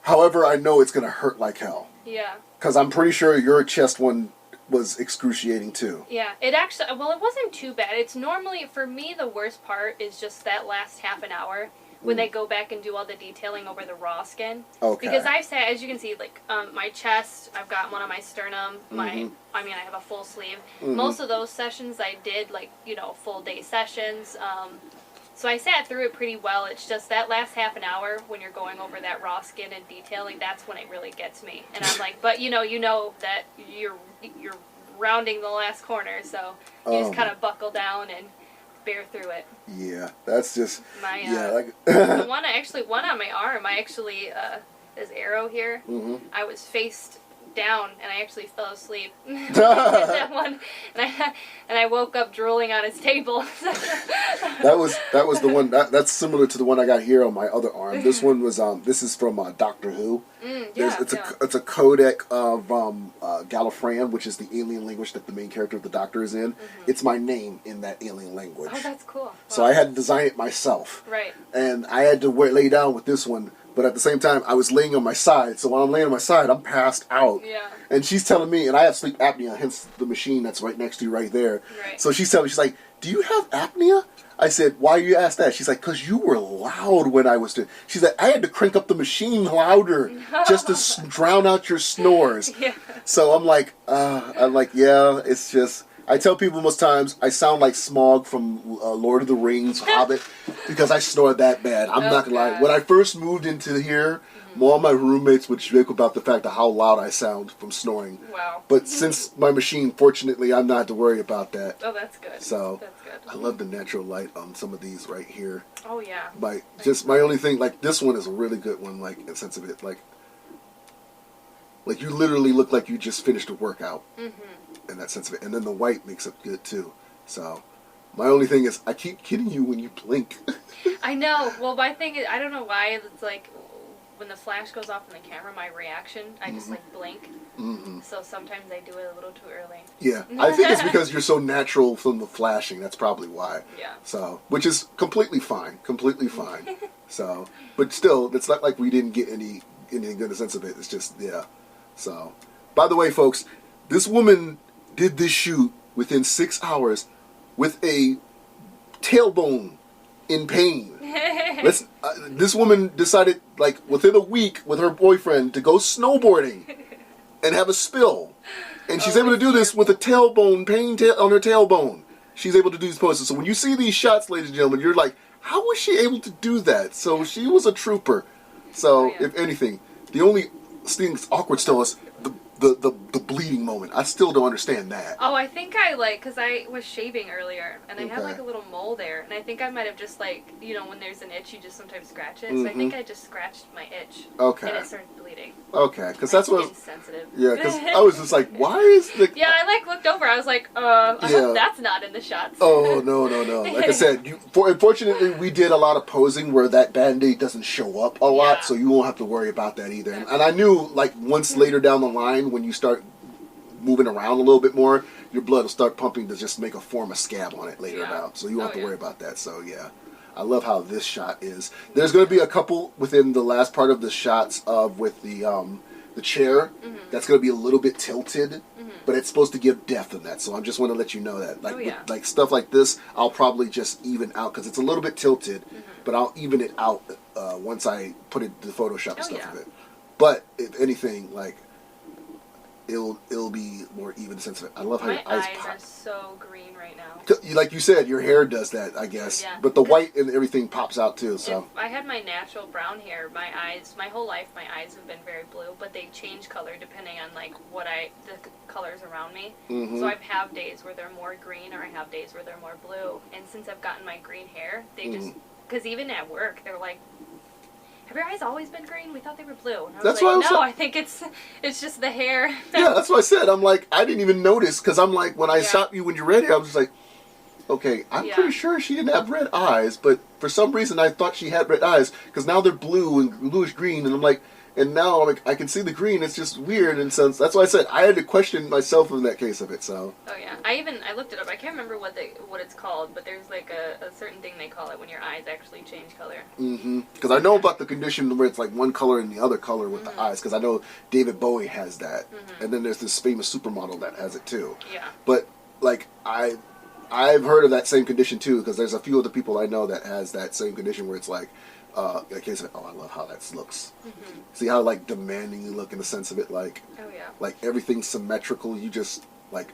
However, I know it's going to hurt like hell. Yeah. Because I'm pretty sure your chest one was excruciating too. Yeah, it actually, well, it wasn't too bad. It's normally, for me, the worst part is just that last half an hour when they go back and do all the detailing over the raw skin. Okay. Because I've said, as you can see, like, my chest, I've got one on my sternum, I have a full sleeve. Most of those sessions I did, like, full day sessions. So I sat through it pretty well. It's just that last half an hour when you're going over that raw skin and detailing, that's when it really gets me. And I'm like, but you know that you're rounding the last corner, so you just kind of buckle down and bear through it. Yeah, that's just my like the one on my arm. I actually this arrow here. I was faced down and I actually fell asleep. That one, and I woke up drooling on his table. that was the one that's similar to the one I got here on my other arm. This one was this is from Doctor Who. It's a codec of Gallifreyan, which is the alien language that the main character of the Doctor is in. It's my name in that alien language. Oh, that's cool. Wow. So I had to design it myself. Right. And I had to lay down with this one. But at the same time, I was laying on my side. So while I'm laying on my side, I'm passed out. Yeah. And she's telling me, and I have sleep apnea, hence the machine that's right next to you right there. Right. So she's telling me, she's like, do you have apnea? I said, why you ask that? She's like, because you were loud when I was doing. She's like, I had to crank up the machine louder just to drown out your snores. Yeah. So I'm like, yeah, it's just... I tell people most times I sound like Smaug from Lord of the Rings, Hobbit, because I snore that bad. I'm not gonna lie. When I first moved into here, all my roommates would joke about the fact of how loud I sound from snoring. Wow. But since my machine, fortunately, I'm not to worry about that. Oh, that's good. So that's good. I love the natural light on some of these right here. Oh yeah. My only thing, like this one is a really good one, like in the sense of it, like you literally look like you just finished a workout. In that sense of it. And then the white makes it good too. So my only thing is I keep kidding you when you blink. I know. Well, my thing is, I don't know why, it's like when the flash goes off in the camera, my reaction, I just like blink. So sometimes I do it a little too early. Yeah. I think it's because you're so natural from the flashing. That's probably why. Yeah. So, which is completely fine. Completely fine. So, but still, it's not like we didn't get any good sense of it. It's just, yeah. So, by the way, folks, this woman did this shoot within 6 hours with a tailbone in pain. This woman decided, like, within a week with her boyfriend to go snowboarding and have a spill. And she's able to do this with a tailbone, pain on her tailbone. She's able to do these poses. So when you see these shots, ladies and gentlemen, you're like, how was she able to do that? So she was a trooper. So, if anything, the only thing that's awkward still is the bleeding moment. I still don't understand that. Oh, I think because I was shaving earlier, and I had like a little mole there, and I think I might have just when there's an itch, you just sometimes scratch it. So I think I just scratched my itch. Okay. And it started bleeding. Okay, because that's what... Insensitive. Yeah, because I was just like, why is the... Yeah, I looked over, I was like, I hope that's not in the shots. Oh, no. Like I said, unfortunately, we did a lot of posing where that Band-Aid doesn't show up a lot, so you won't have to worry about that either. And I knew, like, once later down the line, when you start moving around a little bit more, your blood will start pumping to just form a scab on it later down. So you won't have to worry about that. So, yeah. I love how this shot is. There's going to be a couple within the last part of the shots with the chair that's going to be a little bit tilted, but it's supposed to give depth in that. So I just want to let you know that. Like stuff like this, I'll probably just even out because it's a little bit tilted, but I'll even it out once I put it the Photoshop and stuff of it. But if anything, like it'll be more even sense of it. I love how your eyes pop. My eyes are so green right now. Like you said, your hair does that, I guess. Yeah. But the white and everything pops out too. So if I had my natural brown hair, my whole life, my eyes have been very blue, but they change color depending on the colors around me. So I have days where they're more green, or I have days where they're more blue. And since I've gotten my green hair, they just, because even at work, they're like, have your eyes always been green? We thought they were blue. And I was I think it's just the hair. Yeah, that's what I said. I'm like, I didn't even notice, because I'm like, when I shot you when you're ready, I was just like, okay, I'm pretty sure she didn't have red eyes, but for some reason I thought she had red eyes, because now they're blue and bluish green, and I'm like, and now like I can see the green. It's just weird in sense. That's why I said I had to question myself in that case of it. So. Oh yeah, I looked it up. I can't remember what it's called, but there's like a certain thing they call it when your eyes actually change color. Mm-hmm. Because I know about the condition where it's like one color and the other color with the eyes. Because I know David Bowie has that, and then there's this famous supermodel that has it too. Yeah. But like I've heard of that same condition too, because there's a few other people I know that has that same condition where it's like, I can't say, oh, I love how that looks. Mm-hmm. See how like demanding you look in the sense of it, like, oh yeah, like everything's symmetrical. You just like,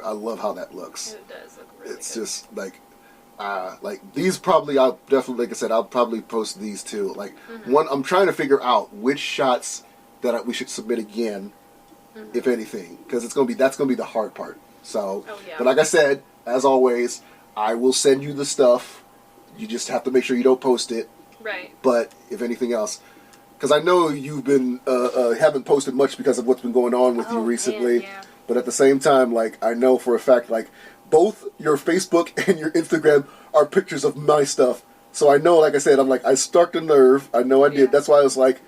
I love how that looks. It does look really It's good. just like these probably I'll definitely, like I said, I'll probably post these too. Like one, I'm trying to figure out which shots that we should submit again, if anything, because that's gonna be the hard part. So, but like I said, as always, I will send you the stuff. You just have to make sure you don't post it. Right. But if anything else, because I know you've been haven't posted much because of what's been going on with you recently. Man, yeah. But at the same time, like I know for a fact, like both your Facebook and your Instagram are pictures of my stuff. So I know, like I said, I'm like I struck a nerve. I know I did. That's why I was like.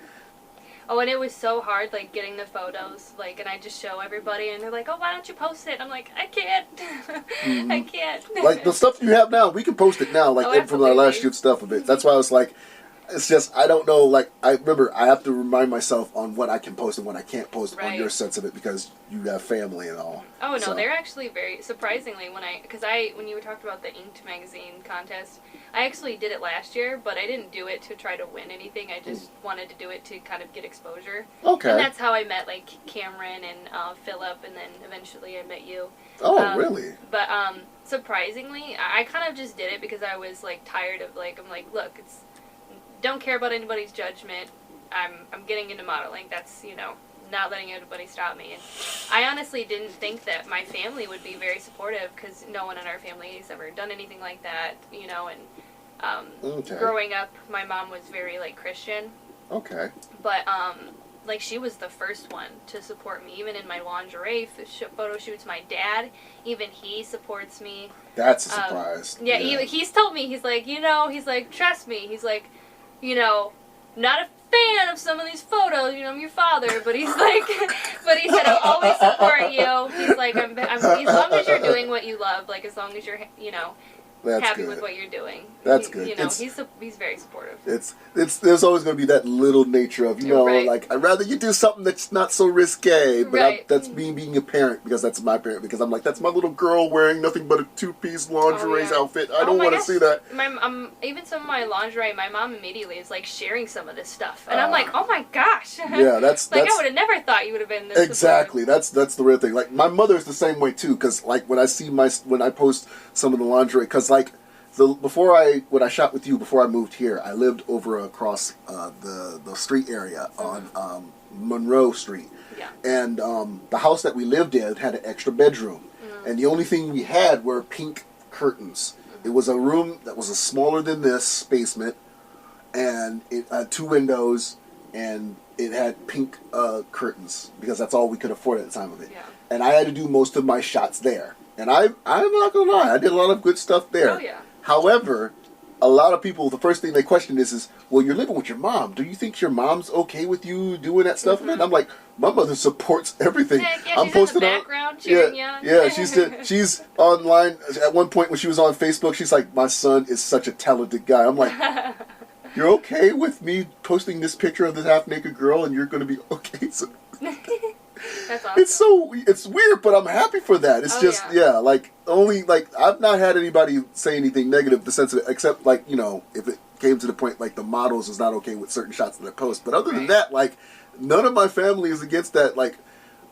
Oh, and it was so hard, like, getting the photos, like, and I just show everybody, and they're like, oh, why don't you post it? I'm like, I can't. I can't. Like, the stuff you have now, we can post it now, like, from our last shoot stuff of it. That's why I was like, it's just, I don't know, like, I remember I have to remind myself on what I can post and what I can't post on your sense of it, because you have family and all. Oh, no, they're actually very, surprisingly, when you were talking about the Inked magazine contest, I actually did it last year, but I didn't do it to try to win anything. I just wanted to do it to kind of get exposure. Okay. And that's how I met, like, Cameron and Philip, and then eventually I met you. Oh, really? But surprisingly, I kind of just did it because I was, like, tired of, like, I'm like, look, don't care about anybody's judgment. I'm getting into modeling. That's, not letting anybody stop me. And I honestly didn't think that my family would be very supportive because no one in our family has ever done anything like that, and growing up, my mom was very, like, Christian. Okay. But, like, she was the first one to support me, even in my lingerie photo shoots. My dad, even he supports me. That's a surprise. Yeah. He's told me, he's like, trust me. He's like, not a fan of some of these photos, I'm your father, but he's like, but he said, I'll always support you. He's like, I'm as long as you're doing what you love, like, as long as you're, That's happy good. with what you're doing. That's good. He's very supportive. There's always going to be that little nature of, like, I'd rather you do something that's not so risque, but that's me being a parent, because that's my parent, because I'm like, that's my little girl wearing nothing but a two-piece lingerie outfit. I don't want to see that. Even some of my lingerie, my mom immediately is, like, sharing some of this stuff. And I'm like, oh my gosh. Yeah, that's like, I would have never thought you would have been this exactly. That's the real thing. Like, my mother's the same way, too, because, like, when I post some of the lingerie, because, like, when I shot with you before I moved here, I lived over across the street area on Monroe Street. Yeah. And the house that we lived in had an extra bedroom. And the only thing we had were pink curtains. It was a room that was smaller than this basement, and it had 2 windows, and it had pink curtains, because that's all we could afford at the time of it. Yeah. And I had to do most of my shots there. And I'm not going to lie, I did a lot of good stuff there. Oh, yeah. However, a lot of people, the first thing they question is, well, you're living with your mom. Do you think your mom's okay with you doing that stuff? And I'm like, my mother supports everything. Yeah, I'm she's posting in the background cheering you on. Yeah, she's online. At one point when she was on Facebook, she's like, my son is such a talented guy. I'm like, you're okay with me posting this picture of this half-naked girl, and you're going to be okay? So that's awesome. It's weird, but I'm happy for that. It's I've not had anybody say anything negative in the sense of it, except, like, if it came to the point, like, the models is not okay with certain shots that I post. But other than that, like, none of my family is against that. Like,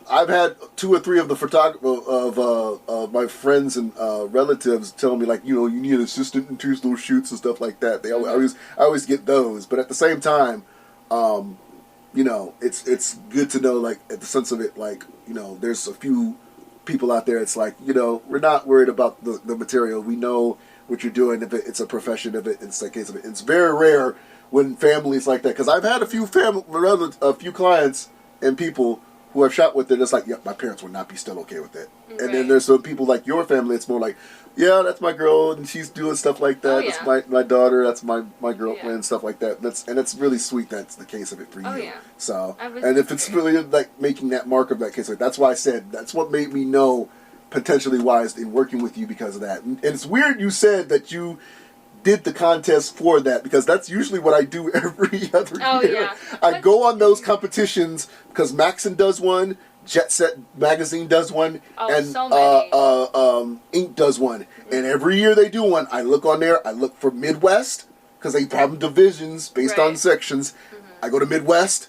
I've had 2 or 3 of the of my friends and relatives tell me, like, you need an assistant in those shoots and stuff like that. They I always get those, but at the same time, it's good to know, like, at the sense of it, like, there's a few people out there. It's like, we're not worried about the material. We know what you're doing. If it's a profession, if it's a case of it, it's very rare when families like that. Because I've had a few clients and people who I've shot with it. It's like, yeah, my parents would not be still okay with it. And then there's some people like your family. It's more like, Yeah, that's my girl, and she's doing stuff like that. Oh, yeah. That's my daughter. That's my girlfriend, Yeah. and stuff like that. It's really sweet. That's the case of it for you. Oh, yeah. So, I was and if it's great. really like making that mark of that case, like, that's why I said that's what made me know potentially wise in working with you because of that. And it's weird you said that you did the contest for that because that's usually what I do every other Oh, year. yeah. I But- go on those competitions because Maxon does one. Jet Set Magazine does one, Oh, and so many. Inc. does one. And every year they do one, I look on there, I look for Midwest, because they have divisions based on Right. sections. I go to Midwest,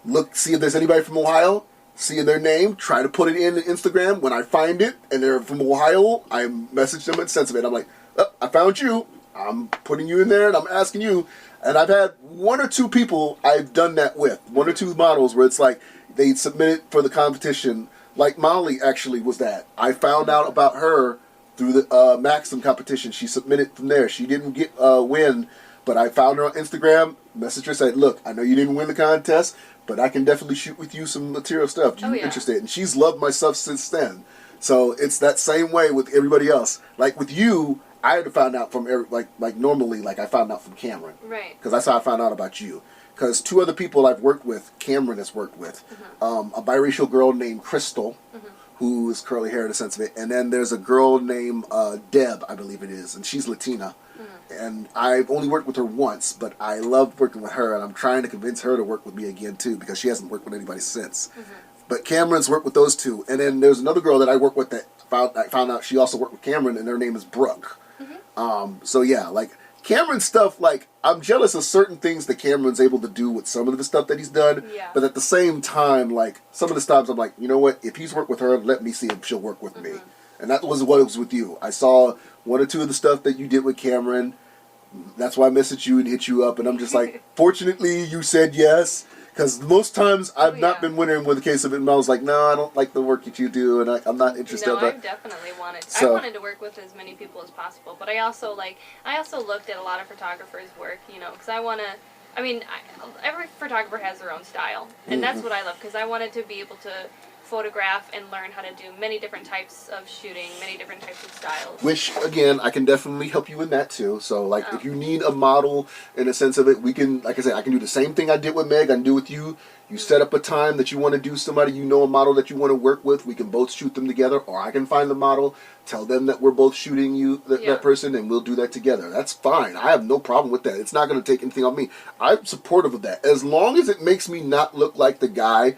look, see if there's anybody from Ohio, see their name, try to put it in Instagram. When I find it, and they're from Ohio, I message them and sense of it. I'm like, oh, I found you, I'm putting you in there, and I'm asking you. And I've had one or two people I've done that with, one or two models where it's like, they submitted for the competition. Like Molly actually was that. I found out about her through the Maxim competition. She submitted from there. She didn't get win, but I found her on Instagram, messaged her, said, look, I know you didn't win the contest, but I can definitely shoot with you some material stuff. You interested? And she's loved my stuff since then. So it's that same way with everybody else. Like with you, I had to find out from like normally, like I found out from Cameron. Right. Because that's how I found out about you. Because two other people I've worked with, Cameron has worked with, a biracial girl named Crystal, who is curly hair in the sense of it, and then there's a girl named Deb, I believe it is, and she's Latina. And I've only worked with her once, but I love working with her, and I'm trying to convince her to work with me again too, because she hasn't worked with anybody since. But Cameron's worked with those two, and then there's another girl that I work with that I found out she also worked with Cameron, and her name is Brooke. So yeah, like Cameron stuff, like I'm jealous of certain things that Cameron's able to do with some of the stuff that he's done. Yeah. But at the same time, like some of the times I'm like, you know what? If he's worked with her, let me see if she'll work with me. And that was what it was with you. I saw one or two of the stuff that you did with Cameron. That's why I messaged you and hit you up, and I'm just like, fortunately you said yes. Because most times I've not been winning with a case of it, and I was like, no, I don't like the work that you do, and I'm not interested. No, but I definitely wanted. So- I wanted to work with as many people as possible, but I also looked at a lot of photographers' work, because I want to. I mean, every photographer has their own style, and that's what I love. Because I wanted to be able to photograph and learn how to do many different types of shooting, many different types of styles. Which, again, I can definitely help you in that too. So, like, if you need a model in a sense of it, we can, like I said, I can do the same thing I did with Meg, I can do with you. You set up a time that you want to do somebody, you know a model that you want to work with, we can both shoot them together, or I can find the model, tell them that we're both shooting you, that person, and we'll do that together. That's fine. I have no problem with that. It's not going to take anything off me. I'm supportive of that. As long as it makes me not look like the guy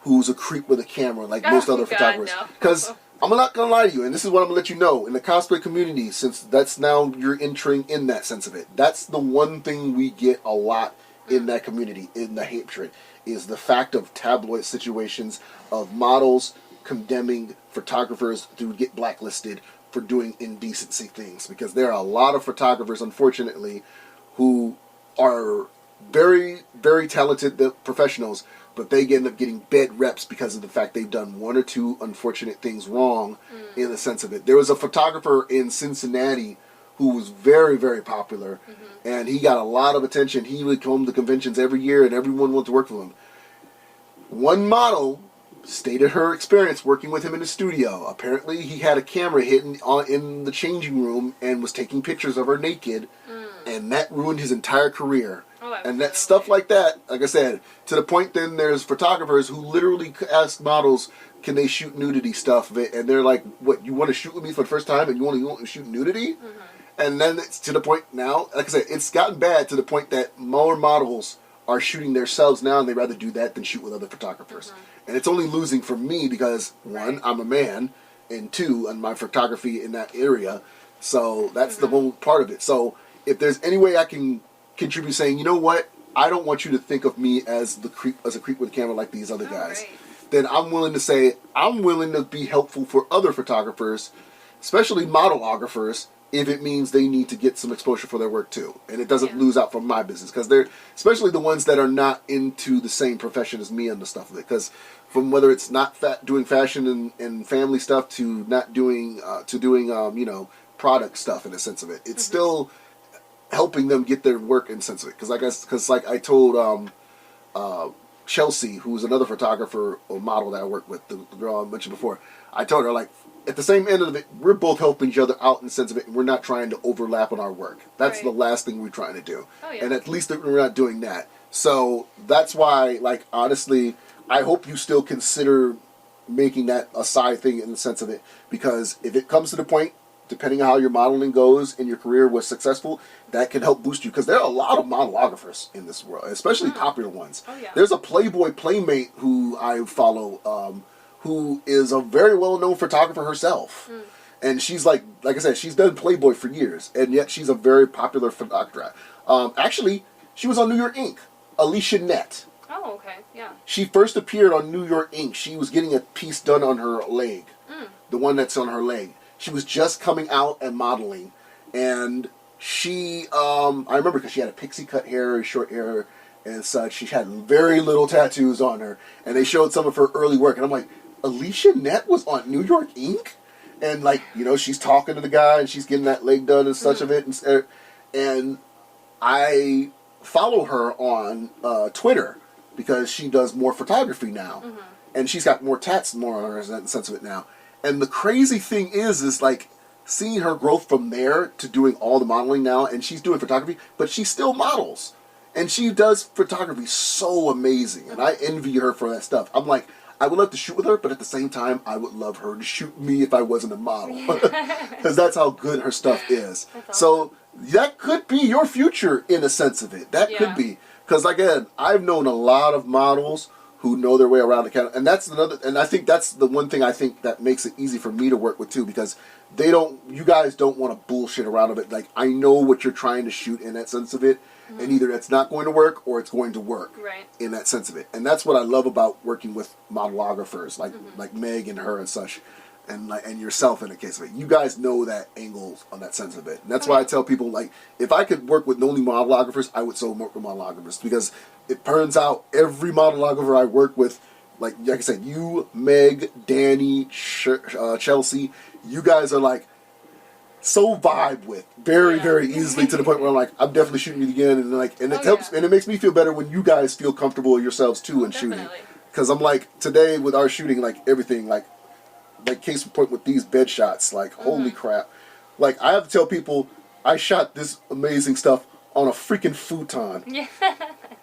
who's a creep with a camera like most other photographers. Because I'm not going to lie to you, and this is what I'm going to let you know. In the cosplay community, since that's now you're entering in that sense of it, that's the one thing we get a lot in that community, in the hatred, is the fact of tabloid situations of models condemning photographers to get blacklisted for doing indecency things. Because there are a lot of photographers, unfortunately, who are very, very talented professionals, but they end up getting bad reps because of the fact they've done one or two unfortunate things wrong in the sense of it. There was a photographer in Cincinnati who was very, very popular, and he got a lot of attention. He would come to conventions every year, and everyone wanted to work with him. One model stated her experience working with him in the studio. Apparently, he had a camera hidden in the changing room and was taking pictures of her naked, and that ruined his entire career. And that stuff like that, like I said, to the point then there's photographers who literally ask models, can they shoot nudity stuff? And they're like, what, you want to shoot with me for the first time and you want to shoot nudity? And then it's to the point now, like I said, it's gotten bad to the point that more models are shooting themselves now, and they'd rather do that than shoot with other photographers. And it's only losing for me because, one, I'm a man, and two, on my photography in that area. So that's the whole part of it. So if there's any way I can contribute saying, you know what, I don't want you to think of me as a creep with a camera like these other guys, then I'm willing to say, I'm willing to be helpful for other photographers, especially modelographers, if it means they need to get some exposure for their work too. And it doesn't lose out from my business, because they're, especially the ones that are not into the same profession as me and the stuff of it, because from whether it's not doing fashion and family stuff to not doing, product stuff in a sense of it, it's still helping them get their work in sense of it. Because like I told Chelsea, who's another photographer or model that I work with, the girl I mentioned before, I told her, like, at the same end of it, we're both helping each other out in the sense of it, and we're not trying to overlap on our work. That's the last thing we're trying to do. Oh, yeah. And at least we're not doing that. So that's why, like, honestly, I hope you still consider making that a side thing in the sense of it, because if it comes to the point, depending on how your modeling goes and your career was successful, that can help boost you, because there are a lot of modelographers in this world, especially popular ones. Oh, yeah. There's a Playboy Playmate who I follow, who is a very well-known photographer herself. And she's like I said, she's done Playboy for years, and yet she's a very popular photographer. Actually, she was on New York Inc. Alicia Nett. Oh, okay, yeah. She first appeared on New York Inc. She was getting a piece done on her leg. The one that's on her leg. She was just coming out and modeling. And she, I remember because she had a pixie cut hair, short hair, and such. She had very little tattoos on her. And they showed some of her early work. And I'm like, Alicia Nett was on New York Inc.? And, like, you know, she's talking to the guy and she's getting that leg done and such of it. And I follow her on Twitter because she does more photography now. And she's got more tats more on her in the sense of it now. And the crazy thing is like, seeing her growth from there to doing all the modeling now, and she's doing photography, but she still models. And she does photography so amazing. And I envy her for that stuff. I'm like, I would love to shoot with her, but at the same time, I would love her to shoot me if I wasn't a model. Because that's how good her stuff is. Awesome. So that could be your future in a sense of it. That could be. Because again, I've known a lot of models who know their way around the camera. And that's another, and I think that's the one thing I think that makes it easy for me to work with too, because you guys don't want to bullshit around of it. Like, I know what you're trying to shoot in that sense of it. And either it's not going to work or it's going to work in that sense of it. And that's what I love about working with modelographers like Meg and her and such, and yourself in the case of it. You guys know that angle on that sense of it. And that's why I tell people, like, if I could work with only modelographers, I would so work with modelographers, because it turns out every modelographer I work with, like I said, you, Meg, Danny, Chelsea, you guys are like so vibe with very easily to the point where I'm like, I'm definitely shooting you again, and like, and it helps, and it makes me feel better when you guys feel comfortable yourselves too in shooting, because I'm like, today with our shooting, like everything, like case in point with these bed shots, like holy crap, like I have to tell people I shot this amazing stuff on a freaking futon.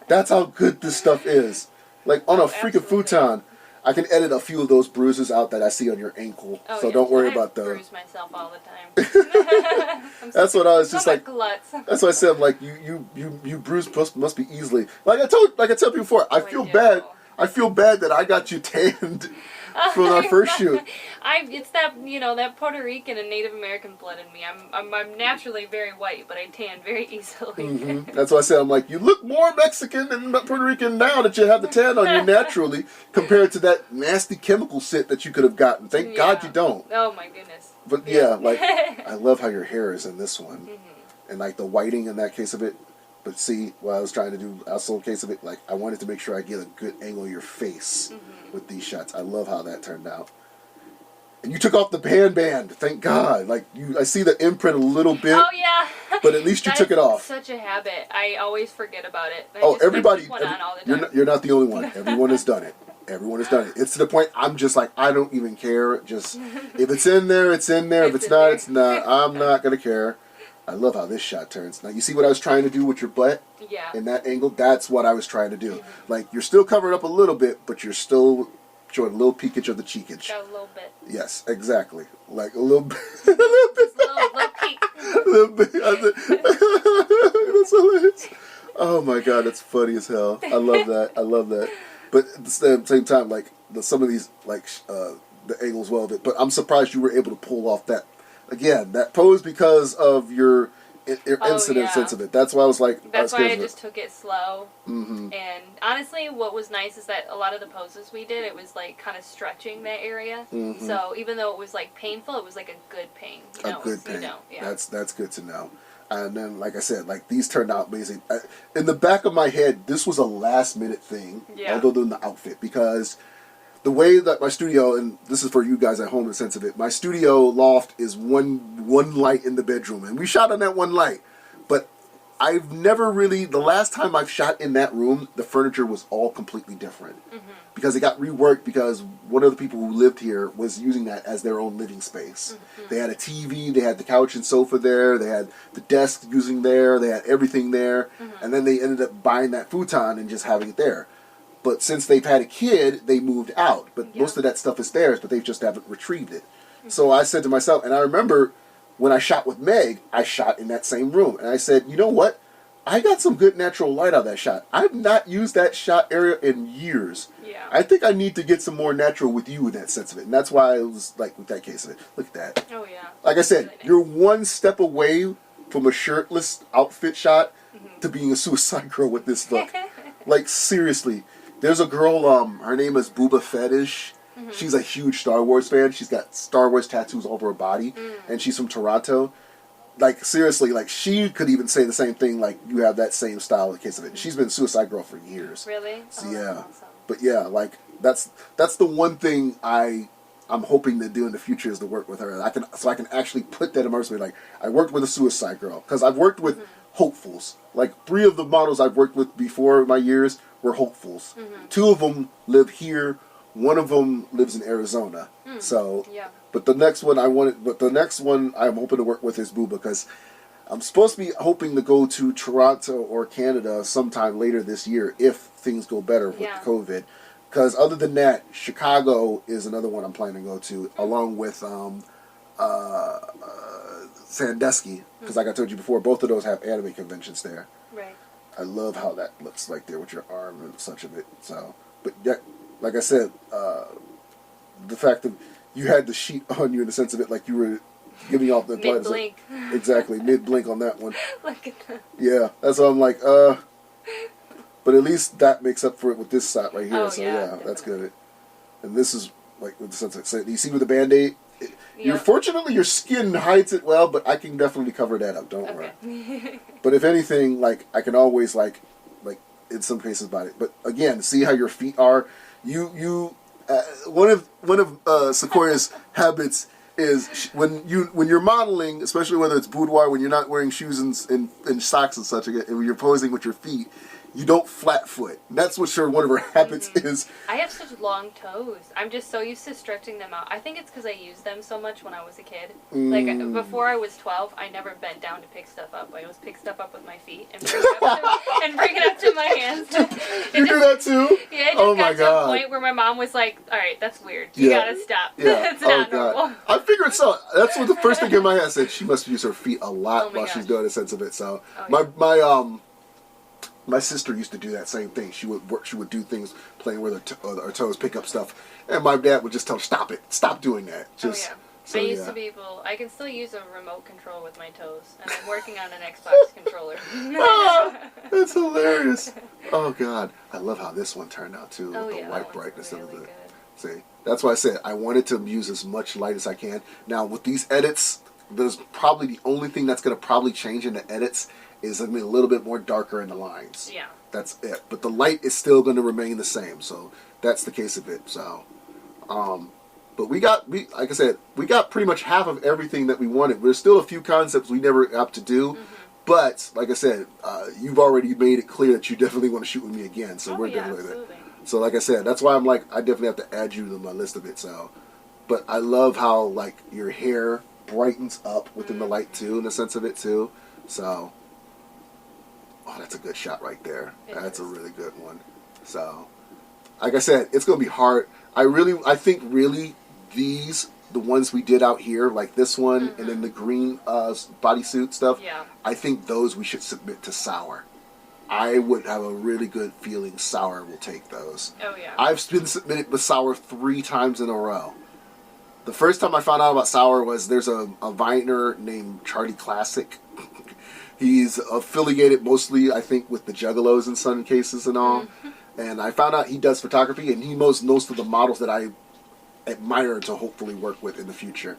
That's how good this stuff is, like on a freaking futon. I can edit a few of those bruises out that I see on your ankle, so don't worry about those. I bruise myself all the time. That's what I was just like. That's what I said. I'm like, you bruise must be easily. Like I tell people before, I feel bad. I feel bad that I got you tanned for our first shoot. It's that, that Puerto Rican and Native American blood in me. I'm naturally very white, but I tan very easily. That's why I said, I'm like, you look more Mexican than Puerto Rican now that you have the tan on you naturally, compared to that nasty chemical shit that you could have gotten. Thank God you don't. Oh my goodness. But like, I love how your hair is in this one, and like the whiting in that case of it. But see, what I was trying to do, also in case of it, like I wanted to make sure I get a good angle of your face with these shots. I love how that turned out. And you took off the band. Thank God. Like I see the imprint a little bit. Oh yeah. But at least you took it off. Such a habit. I always forget about it. Everybody. You're not the only one. Everyone has done it. Everyone has done it. It's to the point I'm just like, I don't even care. Just if it's in there, it's in there. If it's not, it's not. I'm not gonna care. I love how this shot turns. Now, you see what I was trying to do with your butt? Yeah. In that angle? That's what I was trying to do. Like, you're still covered up a little bit, but you're still showing a little peekage of the cheekage. Got a little bit. Yes, exactly. Like, a little bit. A little bit. Little peek. A little bit. That's hilarious. Oh, my God, that's funny as hell. I love that. But at the same time, like, some of these, like, the angles well of it. But I'm surprised you were able to pull off that. Again, that pose because of your incident sense of it. That's why I was like... That's why I just took it slow. And honestly, what was nice is that a lot of the poses we did, it was like kind of stretching that area. So even though it was like painful, it was like a good pain. A good pain. That's good to know. And then, like I said, like these turned out amazing. In the back of my head, this was a last minute thing, other than the outfit, because... The way that my studio, and this is for you guys at home in the sense of it, my studio loft is one light in the bedroom, and we shot on that one light. But I've never really, the last time I've shot in that room, the furniture was all completely different. Because it got reworked because one of the people who lived here was using that as their own living space. They had a TV, they had the couch and sofa there, they had the desk using there, they had everything there, and then they ended up buying that futon and just having it there. But since they've had a kid, they moved out. But most of that stuff is theirs, but they just haven't retrieved it. So I said to myself, and I remember when I shot with Meg, I shot in that same room. And I said, you know what? I got some good natural light out of that shot. I've not used that shot area in years. Yeah. I think I need to get some more natural with you in that sense of it. And that's why I was like, with that case of it. Look at that. Oh, yeah. Like I said, Really nice. you're one step away from a shirtless outfit shot to being a suicide girl with this look. Like, seriously. There's a girl, her name is Booba Fetish. She's a huge Star Wars fan. She's got Star Wars tattoos all over her body. And she's from Toronto. Like, seriously, like, she could even say the same thing, like, you have that same style in the case of it. And she's been a suicide girl for years. Really? So, oh, yeah. That's awesome. But, yeah, like, that's the one thing I'm hoping to do in the future is to work with her. I can actually put that immersively. Like, I worked with a suicide girl. Because I've worked with hopefuls. Like, 3 of the models I've worked with before my years were hopefuls. 2 of them live here. 1 of them lives in Arizona. So, Yeah. but the next one I'm hoping to work with is Boo, because I'm supposed to be hoping to go to Toronto or Canada sometime later this year if things go better with COVID. Because other than that, Chicago is another one I'm planning to go to, along with Sandusky, because like I told you before, both of those have anime conventions there. Right. I love how that looks like there with your arm and such of it. So, but yeah, like I said, the fact that you had the sheet on you in the sense of it, like you were giving off the Mid-blink. Exactly, mid-blink on that one. Look at that. Yeah, that's why I'm like, but at least that makes up for it with this shot right here. Oh, so yeah, that's good. And this is like with the sense of, so you see with the Band-Aid, fortunately your skin hides it well, but I can definitely cover that up. Don't worry. But if anything, like I can always like in some cases about it. But again, see how your feet are. One of Sequoia's habits is when you're modeling, especially whether it's boudoir, when you're not wearing shoes and socks and such, and when you're posing with your feet, you don't flat foot. And that's what one of her habits is. I have such long toes. I'm just so used to stretching them out. I think it's because I used them so much when I was a kid. Like, before I was 12, I never bent down to pick stuff up. I always pick stuff up with my feet and bring it up to my hands. You do that too? Yeah, it just got to a point where my mom was like, all right, that's weird. You gotta stop. That's not normal. I figured so. That's what the first thing in my head said. She must use her feet a lot while she's doing a sense of it. So my sister used to do that same thing. She would do things playing with her toes, pick up stuff, and my dad would just tell her, "Stop it! Stop doing that." I used to be able. I can still use a remote control with my toes, and I'm working on an Xbox controller. That's hilarious. Oh God, I love how this one turned out too. Oh, with the white brightness really of the. Good. See, that's why I said I wanted to use as much light as I can. Now with these edits, there's probably the only thing that's going to probably change in the edits is a little bit more darker in the lines. Yeah. That's it. But the light is still going to remain the same. So that's the case of it. So, but like I said, we got pretty much half of everything that we wanted. There's still a few concepts we never got to do. But like I said, you've already made it clear that you definitely want to shoot with me again. So we're definitely there. So like I said, that's why I'm like, I definitely have to add you to my list of it. So, but I love how like your hair brightens up within the light too, in the sense of it too. So. Oh, that's a good shot right there. That's a really good one. So, like I said, it's going to be hard. I think really the ones we did out here, like this one, and then the green bodysuit stuff, I think those we should submit to Sour. I would have a really good feeling Sour will take those. Oh, yeah. I've been submitted with Sour 3 times in a row. The first time I found out about Sour was there's a Viner named Charlie Classic. He's affiliated mostly, I think, with the Juggalos in some cases and all. And I found out he does photography, and he knows most of the models that I admire to hopefully work with in the future.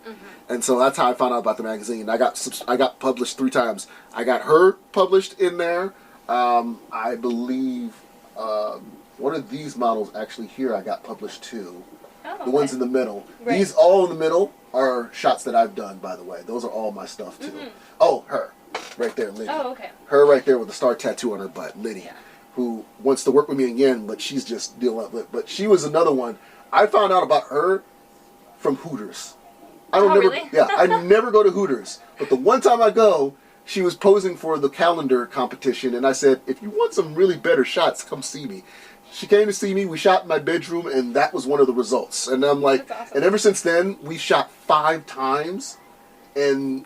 And so that's how I found out about the magazine. I got published 3 times. I got her published in there. I believe one of these models actually here I got published too. The ones in the middle. Right. These all in the middle are shots that I've done, by the way. Those are all my stuff too. Oh, her. right there, Liddy. Oh, okay. Her right there with the star tattoo on her butt, Liddy, Yeah. who wants to work with me again, but she's just dealing with it. But she was another one. I found out about her from Hooters. Really? Yeah, I never go to Hooters. But the one time I go, she was posing for the calendar competition, and I said, if you want some really better shots, come see me. She came to see me, we shot in my bedroom, and that was one of the results. And I'm like, That's awesome. and ever since then, we shot 5 times, and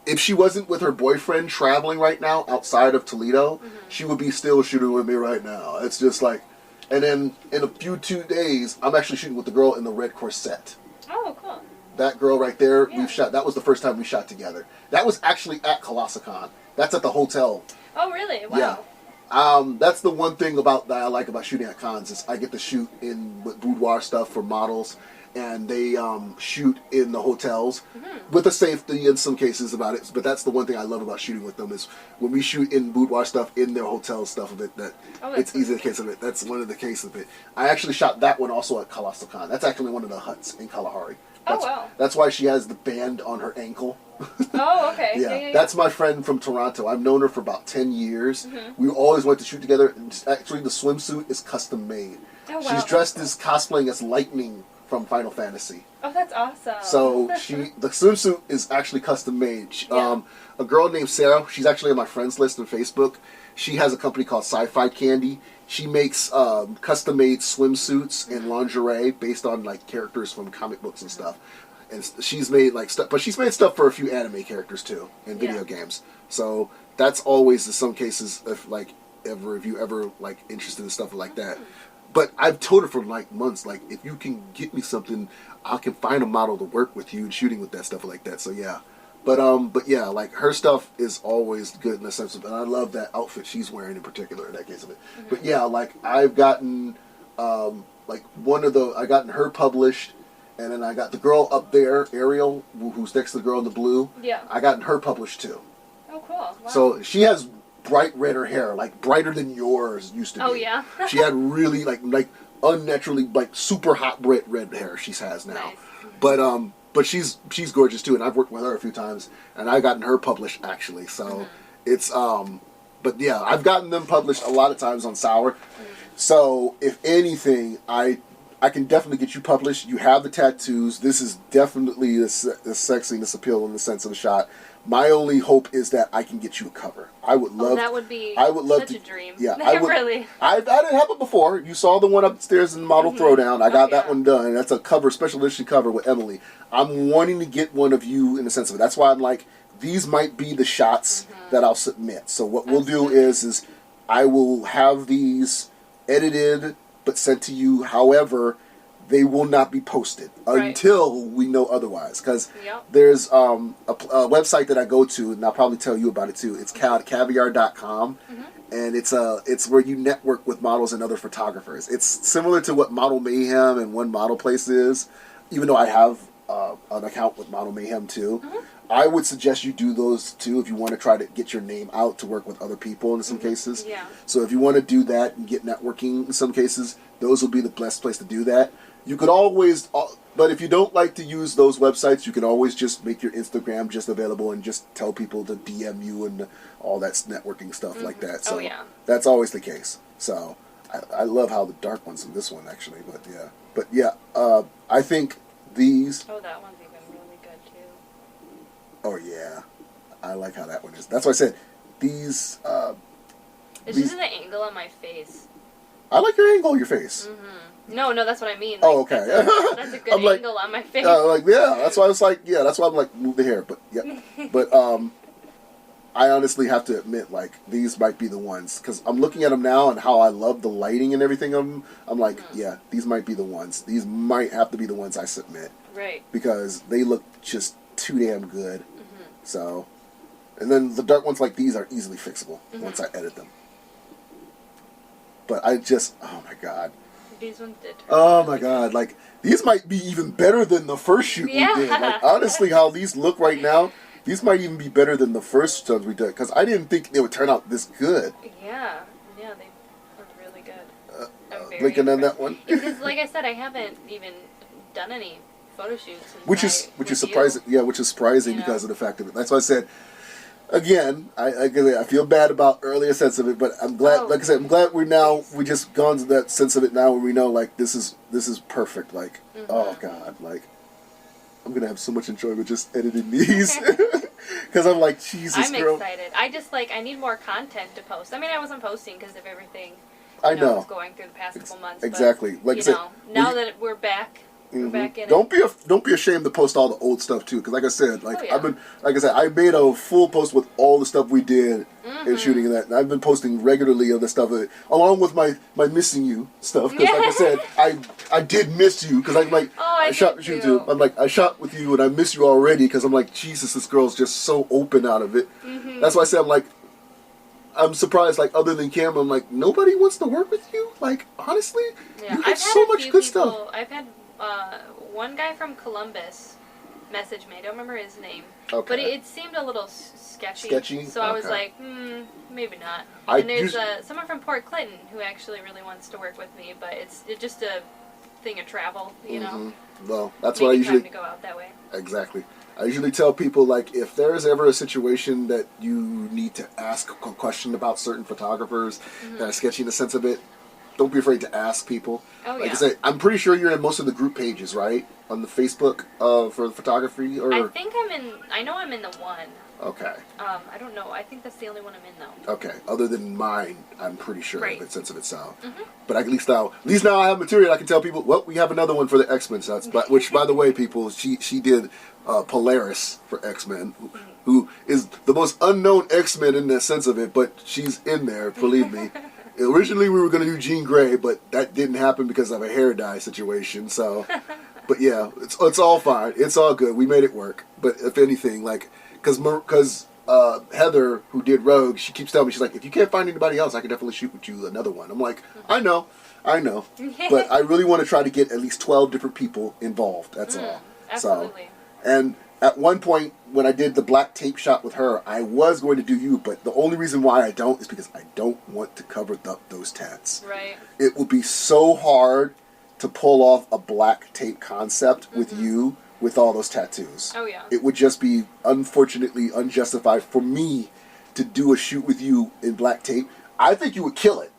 if she wasn't with her boyfriend traveling right now outside of Toledo, she would be still shooting with me right now. It's just like, and then in a few 2 days, I'm actually shooting with the girl in the red corset. Oh, cool. That girl right there, Yeah. we've shot. That was the first time we shot together. That was actually at Colossicon. That's at the hotel. Oh, really? Wow. Yeah. That's the one thing that I like about shooting at cons is I get to shoot in with boudoir stuff for models, and they shoot in the hotels with the safety in some cases about it. But that's the one thing I love about shooting with them is when we shoot in boudoir stuff in their hotel stuff of it, that it's easy the case of it. That's one of the cases of it. I actually shot that one also at Colossicon. That's actually one of the huts in Kalahari. That's, wow. That's why she has the band on her ankle. Oh, okay. Yeah, that's my friend from Toronto. I've known her for about 10 years. We always went to shoot together. And actually, the swimsuit is custom made. Oh, wow. She's dressed as cosplaying as Lightning from Final Fantasy. Oh, that's awesome. So the swimsuit is actually custom made. A girl named Sarah, she's actually on my friends list on Facebook. She has a company called Sci-Fi Candy. She makes custom made swimsuits and lingerie based on like characters from comic books and stuff. And she's made like stuff, but she's made stuff for a few anime characters too in video games. So that's always in some cases if you ever like interested in stuff like that. But I've told her for like months, like if you can get me something, I can find a model to work with you and shooting with that stuff like that. So yeah. But yeah, like her stuff is always good in the sense of, and I love that outfit she's wearing in particular in that case of it. But yeah, like I've gotten like I gotten her published. And then I got the girl up there, Ariel, who's next to the girl in the blue. Yeah. I got her published too. Oh, cool. Wow. So she has bright redder hair, like brighter than yours used to be. Oh, yeah? She had really like unnaturally like super hot bright red hair she has now. Nice. But she's gorgeous too, and I've worked with her a few times, and I've gotten her published actually. So it's but yeah, I've gotten them published a lot of times on Sour. So if anything, I can definitely get you published. You have the tattoos. This is definitely the sexiness appeal in the sense of the shot. My only hope is that I can get you a cover. I would love. That would be. I would love such to, a dream. Yeah, I would. Really. I didn't have it before. You saw the one upstairs in the model throwdown. I got that one done. That's a cover, special issue cover with Emily. I'm wanting to get one of you in the sense of it. That's why I'm like, these might be the shots that I'll submit. So what we'll do is I will have these edited but sent to you. However, they will not be posted until we know otherwise. Because there's a website that I go to, and I'll probably tell you about it too. It's caviar.com, and it's where you network with models and other photographers. It's similar to what Model Mayhem and One Model Place is, even though I have an account with Model Mayhem too. I would suggest you do those too if you want to try to get your name out to work with other people in some cases. Yeah. So if you want to do that and get networking in some cases, those will be the best place to do that. You could always, but if you don't like to use those websites, you can always just make your Instagram just available and just tell people to DM you and all that networking stuff like that. So that's always the case. So I love how the dark one's in this one actually, but yeah, I think these. Oh, that one's even really good too. Oh yeah, I like how that one is. That's why I said these. It's just the angle on my face. I like your angle on your face. No, that's what I mean. Like, Oh, okay. That's a good I'm like, angle on my face. That's why I was like, that's why I'm like, move the hair. But but I honestly have to admit, like, these might be the ones because I'm looking at them now and how I love the lighting and everything of them. I'm like, these might be the ones. These might have to be the ones I submit. Right. Because they look just too damn good. So, and then the dark ones like these are easily fixable once I edit them. But I just, oh my god. These ones did. Oh my god, like, these might be even better than the first shoot we did. Like, honestly, how these look right now, these might even be better than the first ones we did. Because I didn't think they would turn out this good. Yeah, they are really good. I'm very Lincoln on impressed. that one? Because, like I said, I haven't even done any photo shoots. Which is surprising. Yeah, which is surprising because of the fact of it. That's why I said, again, I feel bad about earlier sense of it, but I'm glad. Like I said, I'm glad we just gone to that sense of it now, where we know like this is perfect. Like, oh God, like I'm gonna have so much enjoyment just editing these because I'm like, Jesus, girl. I'm excited. I just I need more content to post. I mean, I wasn't posting because of everything. I know. Was going through the past couple months. Exactly. But, like I said, now that we're back. Back in don't be ashamed to post all the old stuff too, because like I said, I made a full post with all the stuff we did in shooting and that, and I've been posting regularly of the stuff along with my missing you stuff, because like I said, I did miss you, because I'm like, I shot with you too. I'm like, I shot with you and I miss you already, because I'm like, Jesus, this girl's just so open out of it. That's why I said I'm surprised, like, other than Cameron, I'm like, nobody wants to work with you? Like, honestly? Yeah, you have so much good stuff. I've had one guy from Columbus message me. I don't remember his name. Okay. But it seemed a little sketchy. So I was like, maybe not. And there's someone from Port Clinton who actually really wants to work with me, but it's just a thing of travel, you know? Well, that's why I usually... to go out that way. Exactly. I usually tell people, like, if there's ever a situation that you need to ask a question about certain photographers that are sketchy in the sense of it, don't be afraid to ask people. Like I said, I'm pretty sure you're in most of the group pages, right? On the Facebook for photography, or I think I know I'm in the one. Okay. I don't know. I think that's the only one I'm in though. Okay. Other than mine, I'm pretty sure of its sense of itself. But at least now I have material. I can tell people. Well, we have another one for the X-Men sets. But which, by the way, people, she did Polaris for X-Men, who is the most unknown X-Men in the sense of it. But she's in there. Believe me. Originally, we were going to do Jean Grey, but that didn't happen because of a hair dye situation. So, but yeah, it's all fine. It's all good. We made it work. But if anything, like, because Heather, who did Rogue, she keeps telling me, she's like, if you can't find anybody else, I can definitely shoot with you another one. I'm like, I know. But I really want to try to get at least 12 different people involved. That's all. Absolutely. So, and at one point, when I did the black tape shot with her, I was going to do you, but the only reason why I don't is because I don't want to cover up those tats. Right. It would be so hard to pull off a black tape concept with you with all those tattoos. Oh, yeah. It would just be, unfortunately, unjustified for me to do a shoot with you in black tape. I think you would kill it.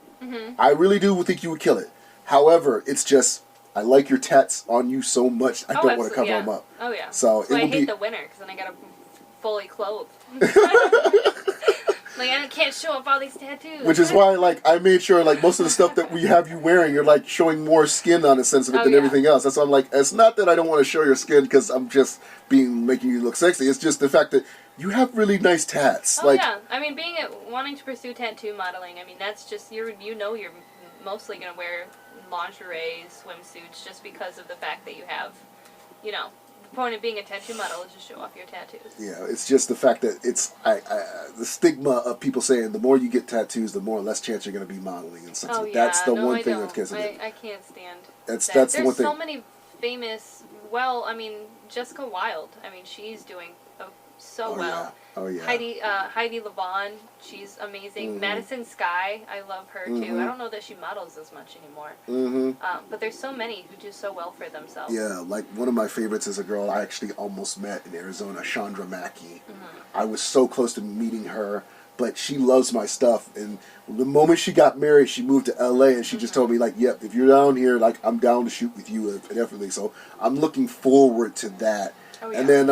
I really do think you would kill it. However, it's just... I like your tats on you so much, I don't want to cover them up. Oh, yeah. So I hate the winter, because then I got to fully clothed. Like, I can't show off all these tattoos. Which is why, like, I made sure, like, most of the stuff that we have you wearing, you're, like, showing more skin on the sense of it than everything else. That's why I'm like, it's not that I don't want to show your skin because I'm just making you look sexy. It's just the fact that you have really nice tats. Oh, yeah. I mean, wanting to pursue tattoo modeling, I mean, that's just, you're mostly going to wear lingerie, swimsuits, just because of the fact that you have, the point of being a tattoo model is to show off your tattoos. Yeah, it's just the fact that it's the stigma of people saying the more you get tattoos, the more or less chance you're going to be modeling and stuff. Oh, yeah. That's the one I thing don't. that's I can't stand that's that. the one thing. There's so many famous, Jessica Wilde, she's doing so well. Yeah. Oh, yeah. Heidi Lavon, she's amazing. Madison Sky, I love her too. I don't know that she models as much anymore. But there's so many who do so well for themselves. Yeah, like one of my favorites is a girl I actually almost met in Arizona, Chandra Mackey. I was so close to meeting her, but she loves my stuff. And the moment she got married, she moved to LA, and she just told me, like, yep, if you're down here, like, I'm down to shoot with you definitely. So I'm looking forward to that. Oh, yeah. And then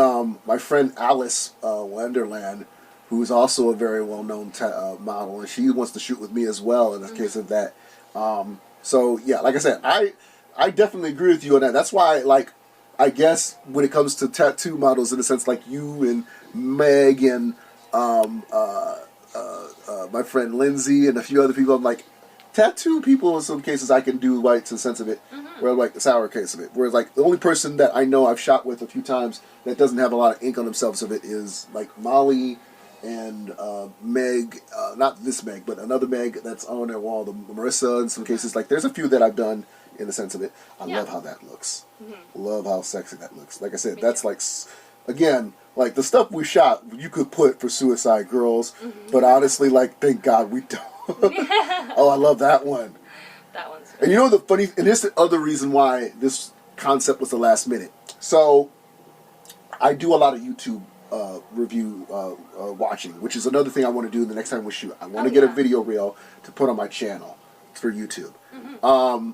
my friend Alice Wonderland, who is also a very well-known model, and she wants to shoot with me as well in the case of that. So, yeah, like I said, I definitely agree with you on that. That's why, like, I guess when it comes to tattoo models, in a sense, like you and Meg and my friend Lindsay and a few other people, I'm like, tattoo people in some cases I can do right to the sense of it, where like the sour case of it. Whereas like the only person that I know I've shot with a few times that doesn't have a lot of ink on themselves of it is like Molly and Meg, not this Meg, but another Meg that's on their wall, the Marissa in some cases. Like there's a few that I've done in the sense of it. I love how that looks. Love how sexy that looks. Like I said, that's like, again, like the stuff we shot, you could put for Suicide Girls, but honestly, like, thank God we don't. Oh, I love that one. That one's good. And you know the funny, and this is the other reason why this concept was the last minute. So, I do a lot of YouTube review watching, which is another thing I want to do the next time we shoot. I want to get a video reel to put on my channel for YouTube. Mm-hmm.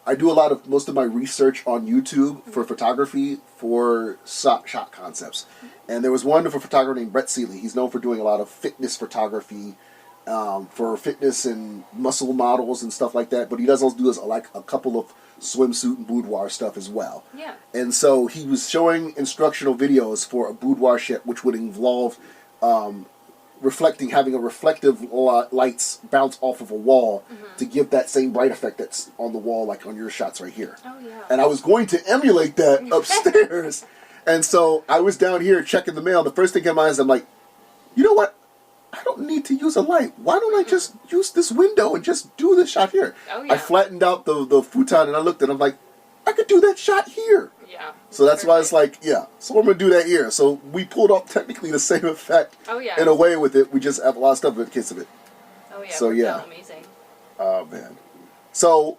I do most of my research on YouTube for photography for shot concepts. And there was one wonderful photographer named Brett Seeley. He's known for doing a lot of fitness photography, for fitness and muscle models and stuff like that. But he does also do like a couple of swimsuit and boudoir stuff as well. Yeah. And so he was showing instructional videos for a boudoir ship, which would involve having a reflective lights bounce off of a wall to give that same bright effect that's on the wall, like on your shots right here. Oh, yeah. And I was going to emulate that upstairs. And so I was down here checking the mail. The first thing in my eyes, I'm like, you know what? I don't need to use a light. Why don't I just use this window and just do this shot here? Oh, yeah. I flattened out the futon and I looked and I'm like, I could do that shot here. Yeah. So that's why it's like, yeah. So I'm going to do that here. So we pulled off technically the same effect in a way with it. We just have a lot of stuff in the case of it. Oh, yeah. So, yeah. Amazing. Oh, man. So,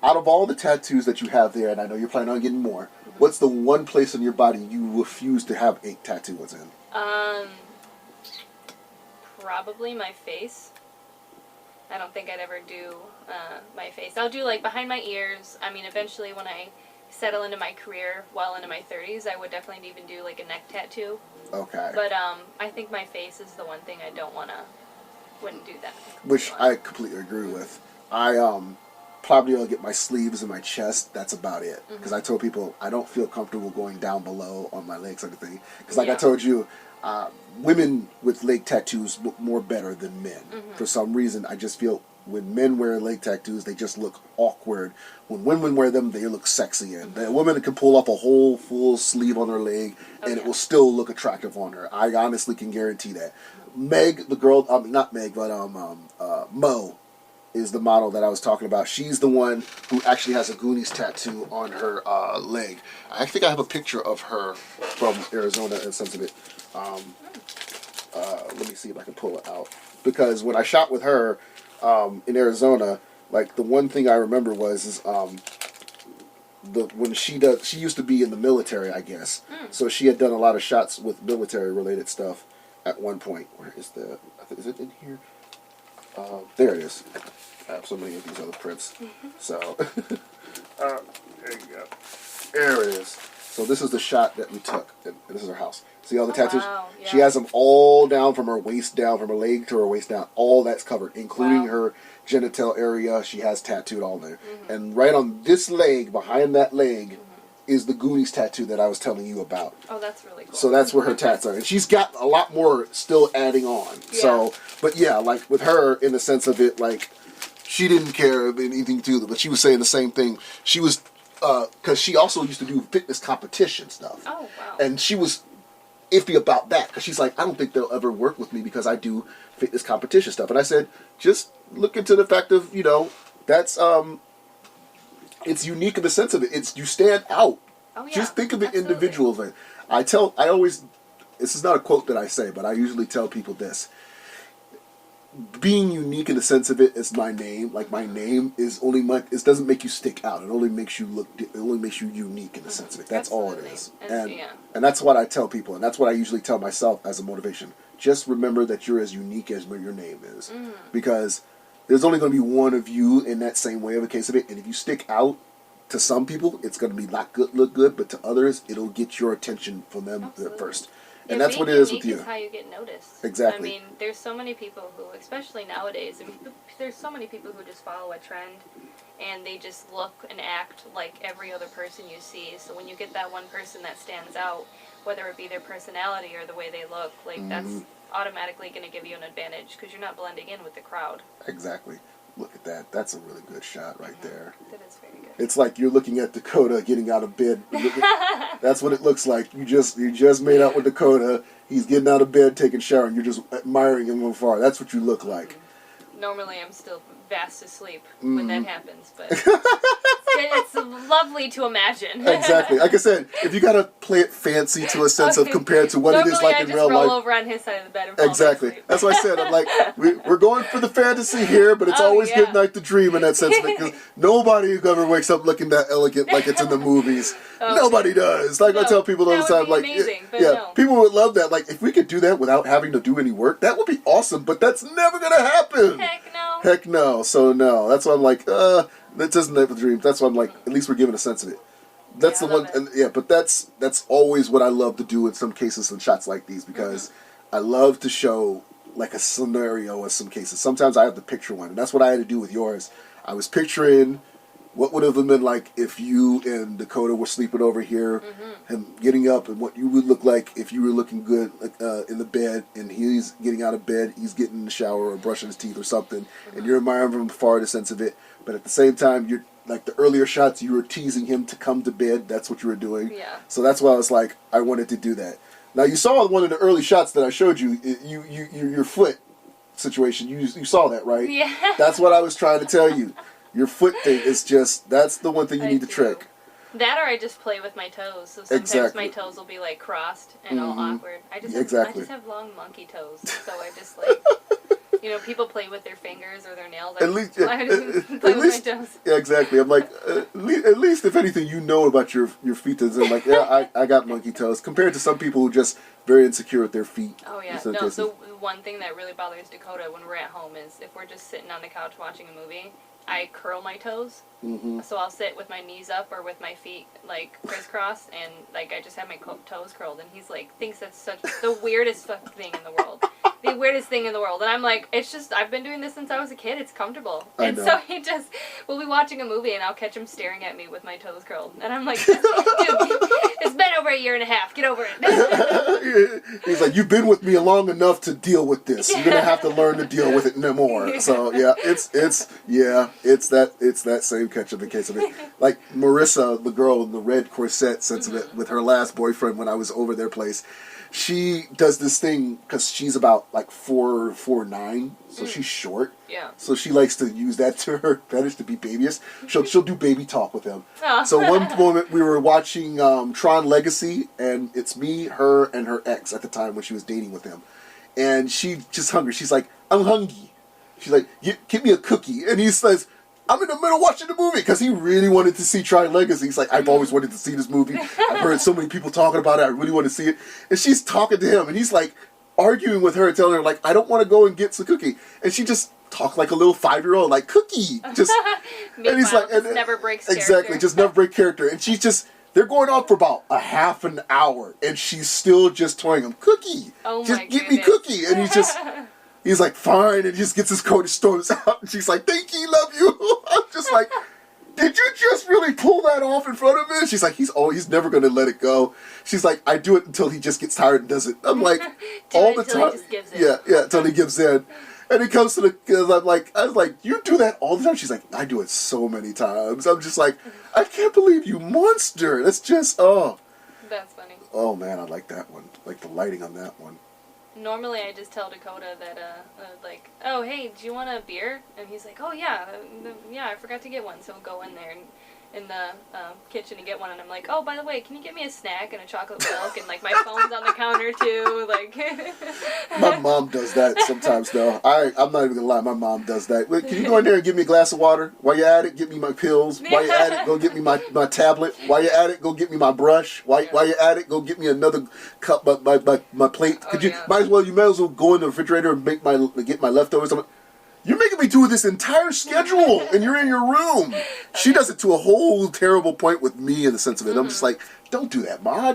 out of all the tattoos that you have there, and I know you're planning on getting more, what's the one place on your body you refuse to have a tattoo what's in? Probably my face. I don't think I'd ever do my face. I'll do like behind my ears. I mean, eventually when I settle into my career, well into my 30s, I would definitely even do like a neck tattoo. Okay. But I think my face is the one thing I wouldn't do that. Which I completely agree with. I probably will get my sleeves and my chest. That's about it. Because I told people I don't feel comfortable going down below on my legs or anything. Because like I told you, women with leg tattoos look more better than men. For some reason, I just feel when men wear leg tattoos, they just look awkward. When women wear them, they look sexy. And the woman can pull up a whole full sleeve on her leg, and it will still look attractive on her. I honestly can guarantee that. Meg, the girl, not Meg, but Mo is the model that I was talking about. She's the one who actually has a Goonies tattoo on her leg. I think I have a picture of her from Arizona in sense of it. Let me see if I can pull it out. Because when I shot with her in Arizona, like the one thing I remember was when she used to be in the military, I guess. So she had done a lot of shots with military related stuff at one point. Where is is it in here? There it is. I have so many of these other prints. So, there you go. There it is. So this is the shot that we took. And this is her house. See all the tattoos? Wow, yeah. She has them all down from her waist down, from her leg to her waist down. All that's covered, including her genital area. She has tattooed all there. And right on this leg, behind that leg, is the Goonies tattoo that I was telling you about. Oh, that's really cool. So that's where her tats are. And she's got a lot more still adding on. Yeah. So, but yeah, like with her, in the sense of it, like, she didn't care of anything to them, but she was saying the same thing. She was, because she also used to do fitness competition stuff. Oh, wow. And she was iffy about that, because she's like, I don't think they'll ever work with me because I do fitness competition stuff. And I said, just look into the fact of, that's, it's unique in the sense of it. It's, you stand out. Oh, yeah. Just think of it individually. This is not a quote that I say, but I usually tell people this. Being unique in the sense of it is my name. Like, my name is only it doesn't make you stick out. It only makes you it only makes you unique in the sense of it. That's all it is. And that's what I tell people, and that's what I usually tell myself as a motivation. Just remember that you're as unique as your name is. Because there's only going to be one of you in that same way of a case of it, and if you stick out, to some people, it's going to be look good, but to others, it'll get your attention from them first. And that's what it is with you. Is how you get noticed. Exactly. I mean, there's so many people who, especially nowadays, there's so many people who just follow a trend, and they just look and act like every other person you see. So when you get that one person that stands out, whether it be their personality or the way they look, like that's automatically going to give you an advantage because you're not blending in with the crowd. Exactly. Look at that. That's a really good shot right there. That is very good. It's like you're looking at Dakota getting out of bed. That's what it looks like. You just made out with Dakota. He's getting out of bed, taking a shower, and you're just admiring him from afar. That's what you look like. normally I'm still fast asleep when that happens, but it's lovely to imagine. Exactly. Like I said, if you gotta play it fancy to a sense of compared to what it is like in real life. Normally I just roll over on his side of the bed and fall exactly. asleep. That's what I said. I'm like, we're going for the fantasy here, but it's always good night to dream in that sense. Because nobody ever wakes up looking that elegant like it's in the movies. Nobody does. Like I tell people all the time, like, amazing, people would love that. Like, if we could do that without having to do any work, that would be awesome. But that's never gonna happen. Heck no. Heck no. So no. That's why I'm like, that doesn't have a dream. That's why I'm like, at least we're giving a sense of it. That's the one, but that's always what I love to do in some cases and shots like these, because I love to show like a scenario in some cases. Sometimes I have to picture one, and that's what I had to do with yours. I was picturing what would have been like if you and Dakota were sleeping over here, him getting up, and what you would look like if you were looking good in the bed, and he's getting out of bed, he's getting in the shower or brushing his teeth or something, and you're admiring him from afar, the sense of it. But at the same time, you're like the earlier shots, you were teasing him to come to bed. That's what you were doing. Yeah. So that's why I was like, I wanted to do that. Now you saw one of the early shots that I showed you. Your foot situation. You saw that, right? Yeah. That's what I was trying to tell you. Your foot thing is just, that's the one thing you need to trick. That, or I just play with my toes. So sometimes my toes will be like crossed and all awkward. I just have long monkey toes. So I just like, people play with their fingers or their nails. I just play with my toes. Yeah, exactly. I'm like, at least if anything, you know about your feet. And I'm like, yeah, I got monkey toes. Compared to some people who are just very insecure with their feet. Oh yeah. No. So one thing that really bothers Dakota when we're at home is if we're just sitting on the couch watching a movie, I curl my toes. So I'll sit with my knees up or with my feet like crisscross, and like I just have my toes curled, and he's like thinks that's such the weirdest fucking thing in the world. The weirdest thing in the world. And I'm like, it's just, I've been doing this since I was a kid. It's comfortable. And so we'll be watching a movie and I'll catch him staring at me with my toes curled. And I'm like, dude, it's been over a year and a half. Get over it. He's like, you've been with me long enough to deal with this. You're going to have to learn to deal with it no more. So yeah, it's that same catch in the case of it. Like Marissa, the girl in the red corset sense of it, with her last boyfriend when I was over their place. She does this thing because she's about like 4'9", so she's short. Yeah. So she likes to use that to her advantage to be babyish. She'll do baby talk with him. Oh. So one moment we were watching Tron Legacy, and it's me, her, and her ex at the time when she was dating with him, and she just hungry. She's like, I'm hungry. She's like, give me a cookie, and he says, I'm in the middle watching the movie, because he really wanted to see Tron Legacy. He's like, I've always wanted to see this movie. I've heard so many people talking about it. I really want to see it. And she's talking to him, and he's like arguing with her, telling her like, I don't want to go and get some cookie. And she just talked like a little 5-year-old, like cookie. Just and he's like, and never breaks character. Exactly, just never break character. And she's just, they're going on for about a half an hour, and she's still just toying him, cookie. Oh just get me cookie. And he's like, fine, and he just gets his coat and storms out. And she's like, thank you, love you. I'm just like, did you just really pull that off in front of him? She's like, he's never going to let it go. She's like, I do it until he just gets tired and does it. I'm like, all the time. He just gives in. Yeah, until he gives in. And it comes to I was like, you do that all the time? She's like, I do it so many times. I'm just like, I can't believe you, monster. That's just, That's funny. Oh, man, I like that one. Like the lighting on that one. Normally I just tell Dakota that, like, oh, hey, do you want a beer? And he's like, oh, yeah, I forgot to get one. So we'll go in there in the kitchen and get one. And I'm like, oh, by the way, can you get me a snack and a chocolate milk? And, like, my phone's on the counter, too. Like, my mom does that sometimes, though. I'm not even going to lie. My mom does that. Wait, can you go in there and give me a glass of water? While you're at it, get me my pills. While you're at it, go get me my tablet. While you're at it, go get me my brush. While you're at it, go get me another cup, my plate. You might as well go in the refrigerator and get my leftovers. You're making me do this entire schedule, and you're in your room. She does it to a whole terrible point with me in the sense of it. I'm just like, don't do that, Ma.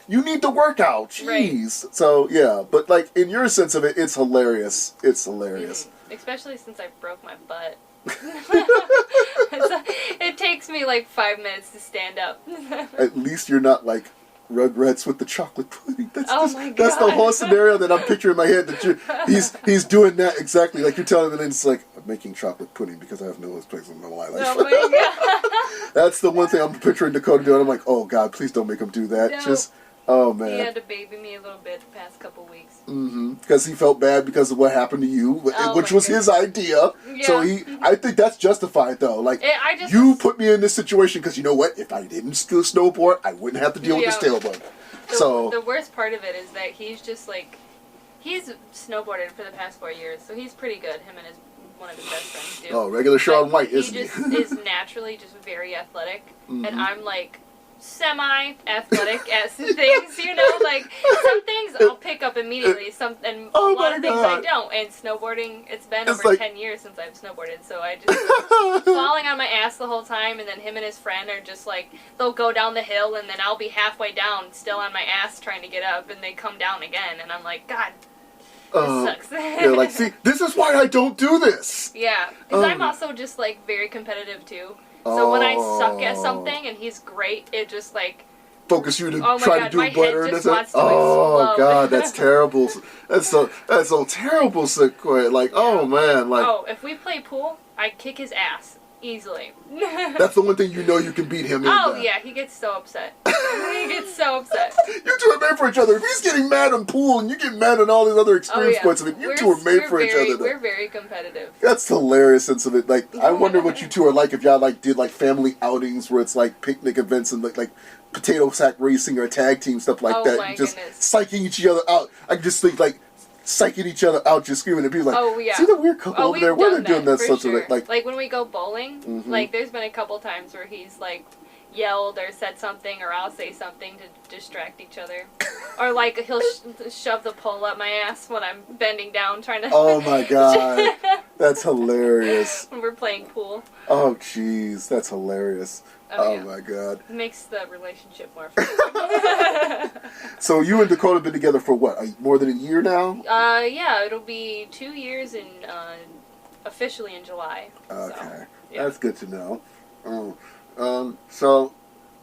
You need to work out. Jeez. Right. So, yeah. But, like, in your sense of it, it's hilarious. It's hilarious. Especially since I broke my butt. It takes me, like, 5 minutes to stand up. At least you're not, like, Rugrats with the chocolate pudding. That's God. That's the whole scenario that I'm picturing in my head. That he's doing that exactly like you're telling me. And it's like, I'm making chocolate pudding because I have no place in my life. Oh my God. That's the one thing I'm picturing Dakota doing. I'm like, oh God, please don't make him do that. No. Oh man. He had to baby me a little bit the past couple weeks. Because he felt bad because of what happened to you, which was his idea. Yeah. So I think that's justified though. Like, you put me in this situation because you know what? If I didn't still snowboard, I wouldn't have to deal with this tailbone. So the worst part of it is that he's just like, he's snowboarded for the past 4 years, so he's pretty good. Him and one of his best friends do. Oh, regular Shaun White, isn't he? He just is naturally just very athletic, and I'm like semi-athletic at things, you know, like some things I'll pick up immediately, and a lot of things I don't. And snowboarding, it's been over 10 years since I've snowboarded, so I just falling on my ass the whole time, and then him and his friend are just like, they'll go down the hill, and then I'll be halfway down, still on my ass trying to get up, and they come down again, and I'm like, God, this sucks. Yeah, like, see, this is why I don't do this. Yeah, because I'm also just like very competitive too. So when I suck at something and he's great, it just like focus you to try to do better. Oh God, that's terrible. That's so terrible, Sequoia. Like, oh man, like. Oh, if we play pool, I kick his ass easily. That's the one thing you know you can beat him in. Oh yeah, he gets so upset. He gets so upset. You two are made for each other. If he's getting mad on pool and you get mad on all these other experience points of it, you two are made for each other. We're very competitive. That's the hilarious sense of it. Like, I wonder what you two are like if y'all like did like family outings where it's like picnic events and like potato sack racing or tag team stuff like that. My just goodness. psyching each other out. I can just think like psyching each other out, just screaming at people like, see the weird couple over there? Why are they doing that? Such sure. like when we go bowling, like there's been a couple times where he's like yelled or said something, or I'll say something to distract each other, or like he'll shove the pole up my ass when I'm bending down trying to. Oh my God, that's hilarious. When we're playing pool. Oh jeez, that's hilarious. Oh yeah. my God. It makes the relationship more fun. So you and Dakota have been together for what? More than a year now? Yeah, it'll be 2 years in officially in July. Okay, so, yeah. That's good to know. So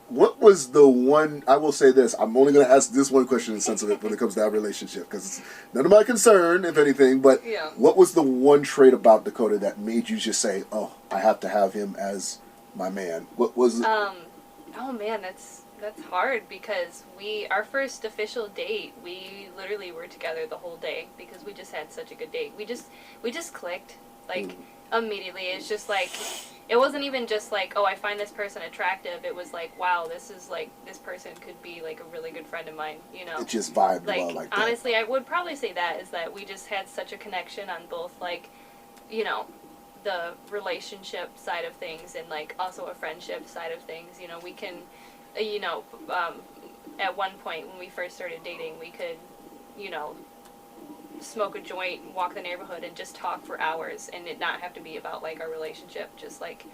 what was the one? I will say this. I'm only going to ask this one question in the sense of it when it comes to our relationship, because it's none of my concern, if anything. But what was the one trait about Dakota that made you just say, "Oh, I have to have him as my man"? What was it? Oh man, that's hard, because our first official date, we literally were together the whole day because we just had such a good date. We just clicked like immediately. It's just like, it wasn't even just like, oh, I find this person attractive. It was like, wow, this person could be like a really good friend of mine, you know. It just vibed well like that. Honestly, I would probably say that is that we just had such a connection on both, like, you know, the relationship side of things and like also a friendship side of things. You know, we can, you know, at one point when we first started dating, we could, you know, smoke a joint, walk the neighborhood, and just talk for hours, and it not have to be about like our relationship. Just like,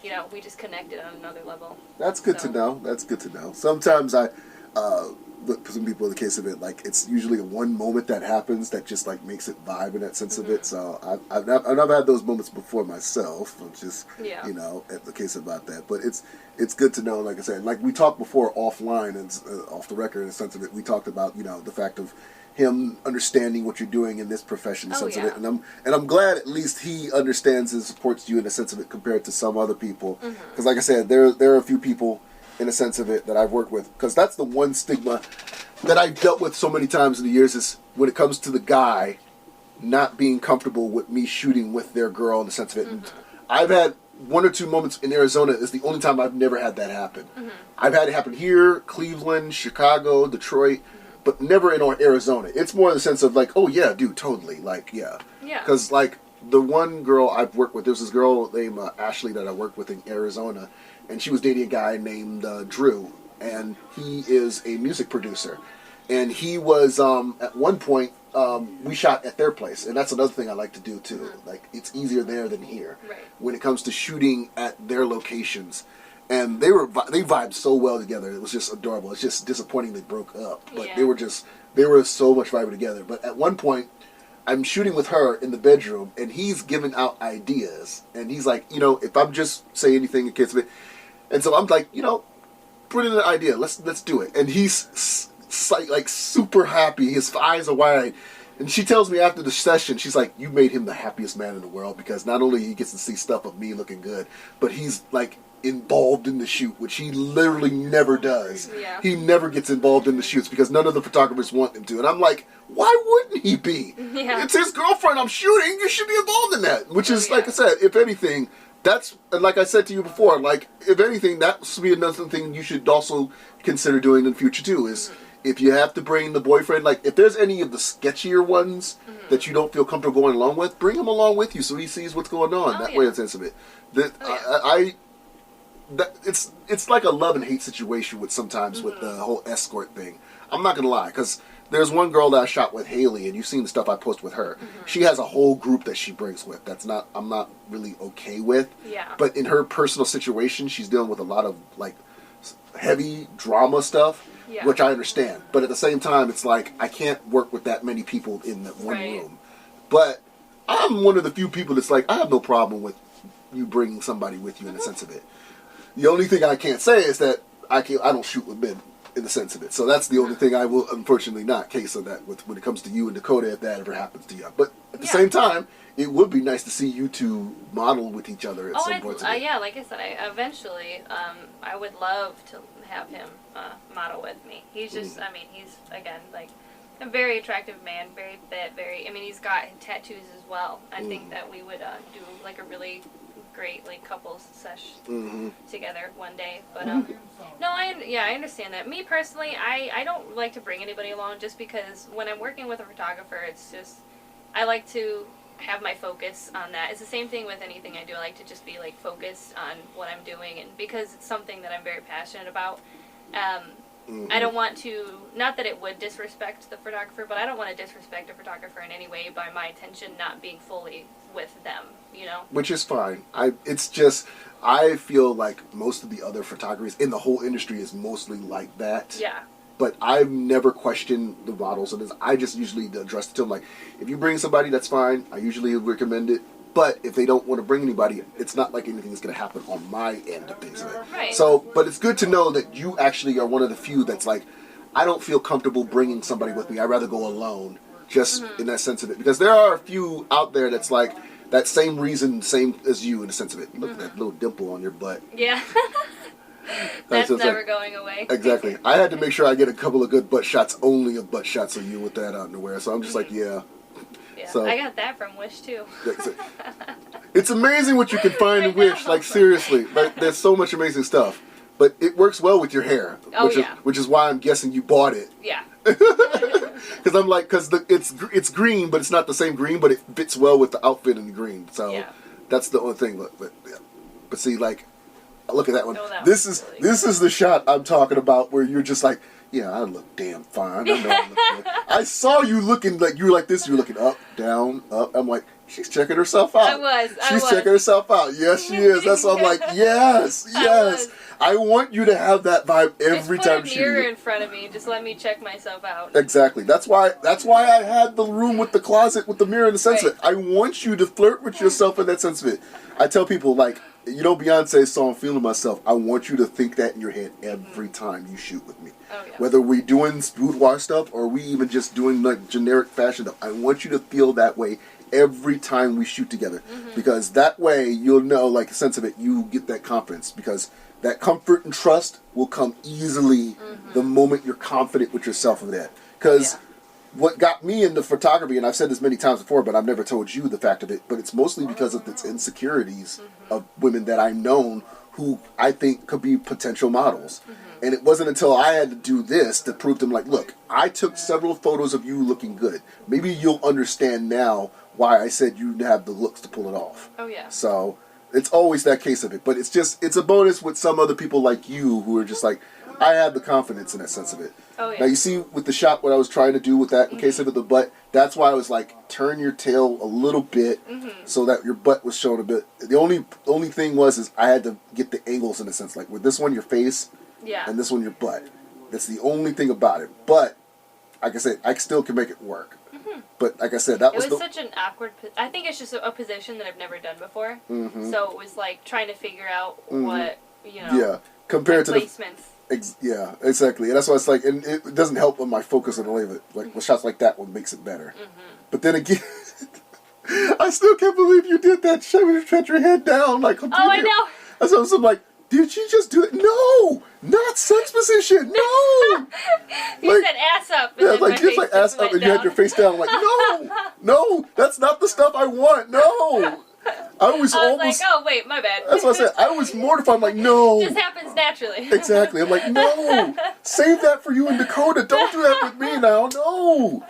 you know, we just connected on another level. That's good to know. That's good to know. Sometimes for some people in the case of it, like it's usually a one moment that happens that just like makes it vibe in that sense of it. So I've had those moments before myself, which is you know, at the case about that. But it's good to know, like I said, like we talked before offline and off the record in the sense of it. We talked about, you know, the fact of him understanding what you're doing in this profession, in the sense of it, and I'm glad at least he understands and supports you in the sense of it compared to some other people. Because like I said, there are a few people in a sense of it that I've worked with, because that's the one stigma that I've dealt with so many times in the years, is when it comes to the guy not being comfortable with me shooting with their girl in the sense of it. And I've had one or two moments in Arizona. Is the only time I've never had that happen. I've had it happen here, Cleveland, Chicago, Detroit, but never in Arizona. It's more in the sense of like, oh yeah, dude, totally, like yeah. Because like the one girl I've worked with, there's this girl named Ashley that I worked with in Arizona, and she was dating a guy named Drew, and he is a music producer, and he was at one point we shot at their place, and that's another thing I like to do too. Like it's easier there than here when it comes to shooting at their locations. And they vibed so well together. It was just adorable. It's just disappointing they broke up. But they were so much vibing together. But at one point, I'm shooting with her in the bedroom, and he's giving out ideas. And he's like, you know, if I'm just saying anything in case of it. And so I'm like, you know, put in an idea. Let's do it. And he's like super happy. His eyes are wide. And she tells me after the session, she's like, you made him the happiest man in the world, because not only he gets to see stuff of me looking good, but he's like involved in the shoot, which he literally never does. Yeah. He never gets involved in the shoots because none of the photographers want him to. And I'm like, why wouldn't he be? Yeah. It's his girlfriend I'm shooting. You should be involved in that. Which is, like I said, if anything, that's, and like I said to you before, like, if anything, that would be another thing you should also consider doing in the future too, is if you have to bring the boyfriend, like, if there's any of the sketchier ones that you don't feel comfortable going along with, bring him along with you so he sees what's going on. That way it's intimate. It's like a love and hate situation with sometimes with the whole escort thing. I'm not gonna lie, because there's one girl that I shot with, Haley, and you've seen the stuff I post with her. She has a whole group that she brings with. I'm not really okay with. Yeah. But in her personal situation, she's dealing with a lot of like heavy drama stuff, which I understand. But at the same time, it's like I can't work with that many people in that one room. But I'm one of the few people that's like, I have no problem with you bringing somebody with you in the sense of it. The only thing I can't say is that I don't shoot with men in the sense of it. So that's the only thing I will unfortunately not case of that with when it comes to you and Dakota, if that ever happens to you. But at the same time, it would be nice to see you two model with each other at some point. Yeah, like I said, eventually, I would love to have him model with me. He's just, I mean, he's, again, like, a very attractive man, very fit, he's got tattoos as well. I think that we would do, like, a really great, like, couples sesh together one day. But, no, I understand that. Me, personally, I don't like to bring anybody along just because when I'm working with a photographer, it's just, I like to have my focus on that. It's the same thing with anything I do. I like to just be, like, focused on what I'm doing, and because it's something that I'm very passionate about, I don't want to, not that it would disrespect the photographer, but I don't want to disrespect a photographer in any way by my attention not being fully with them, you know? Which is fine. It's just, I feel like most of the other photographers in the whole industry is mostly like that. Yeah. But I've never questioned the models, and I just usually address it to them like, if you bring somebody, that's fine. I usually recommend it. But if they don't want to bring anybody, it's not like anything's going to happen on my end of things. Right. So, but it's good to know that you actually are one of the few that's like, I don't feel comfortable bringing somebody with me. I'd rather go alone, just in that sense of it. Because there are a few out there that's like, that same reason, same as you in the sense of it. Look at that little dimple on your butt. Yeah. That's never going away. Exactly. I had to make sure I get a couple of good butt shots, only of butt shots of you with that underwear. So I'm just like, Yeah, so, I got that from Wish too. It's amazing what you can find in Wish. Like seriously, like there's so much amazing stuff. But it works well with your hair, which is why I'm guessing you bought it. Yeah. Because I'm like, it's green, but it's not the same green, but it fits well with the outfit in the green. So that's the only thing. But see, like, look at that one. This is the shot I'm talking about where you're just like, yeah, I look damn fine. I know I look good. I saw you looking like you were like this. You were looking up, down, up. I'm like, she's checking herself out. She's checking herself out. Yes, she is. That's why I'm like, yes. I want you to have that vibe every time she. Just put a mirror in front of me. Just let me check myself out. Exactly. That's why I had the room with the closet with the mirror in the sense of it. I want you to flirt with yourself in that sense of it. I tell people, like, you know Beyonce's song "Feeling Myself." I want you to think that in your head every time you shoot with me. Oh, yeah. Whether we doing boudoir stuff or we even just doing like generic fashion stuff, I want you to feel that way every time we shoot together. Because that way you'll know, like, a sense of it, you get that confidence. Because that comfort and trust will come easily the moment you're confident with yourself of that. Because what got me into photography, and I've said this many times before, but I've never told you the fact of it, but it's mostly because of its insecurities of women that I've known who I think could be potential models. And it wasn't until I had to do this to prove to them, like, look, I took several photos of you looking good. Maybe you'll understand now why I said you have the looks to pull it off. Oh, yeah. So it's always that case of it. But it's a bonus with some other people like you who are just like, I have the confidence in that sense of it. Oh, yeah. Now, you see with the shot what I was trying to do with that in case of it, the butt, that's why I was like, turn your tail a little bit so that your butt was shown a bit. The only thing is I had to get the angles in a sense. Like with this one, your face, and this one, your butt. That's the only thing about it. But, like I said, I still can make it work. But like I said, it was such an awkward. I think it's just a position that I've never done before. So it was like trying to figure out what compared to placements. Yeah, exactly. And that's why it's like, and it doesn't help when my focus on the way of it. Like with shots like that one makes it better. But then again, I still can't believe you did that. You shut your head down like completely. Oh, I know. That's what I'm like. did she just do it? No, not sex position. No. You said ass up. And Yeah, then like my just face like ass just up, went and you had down. your face down. I'm like, no, that's not the stuff I want. No. I was like, almost. oh wait, my bad. That's what I said. I was mortified. I'm like, no. Just happens naturally. Exactly. I'm like, no. Save that for you and Dakota. Don't do that with me now. No.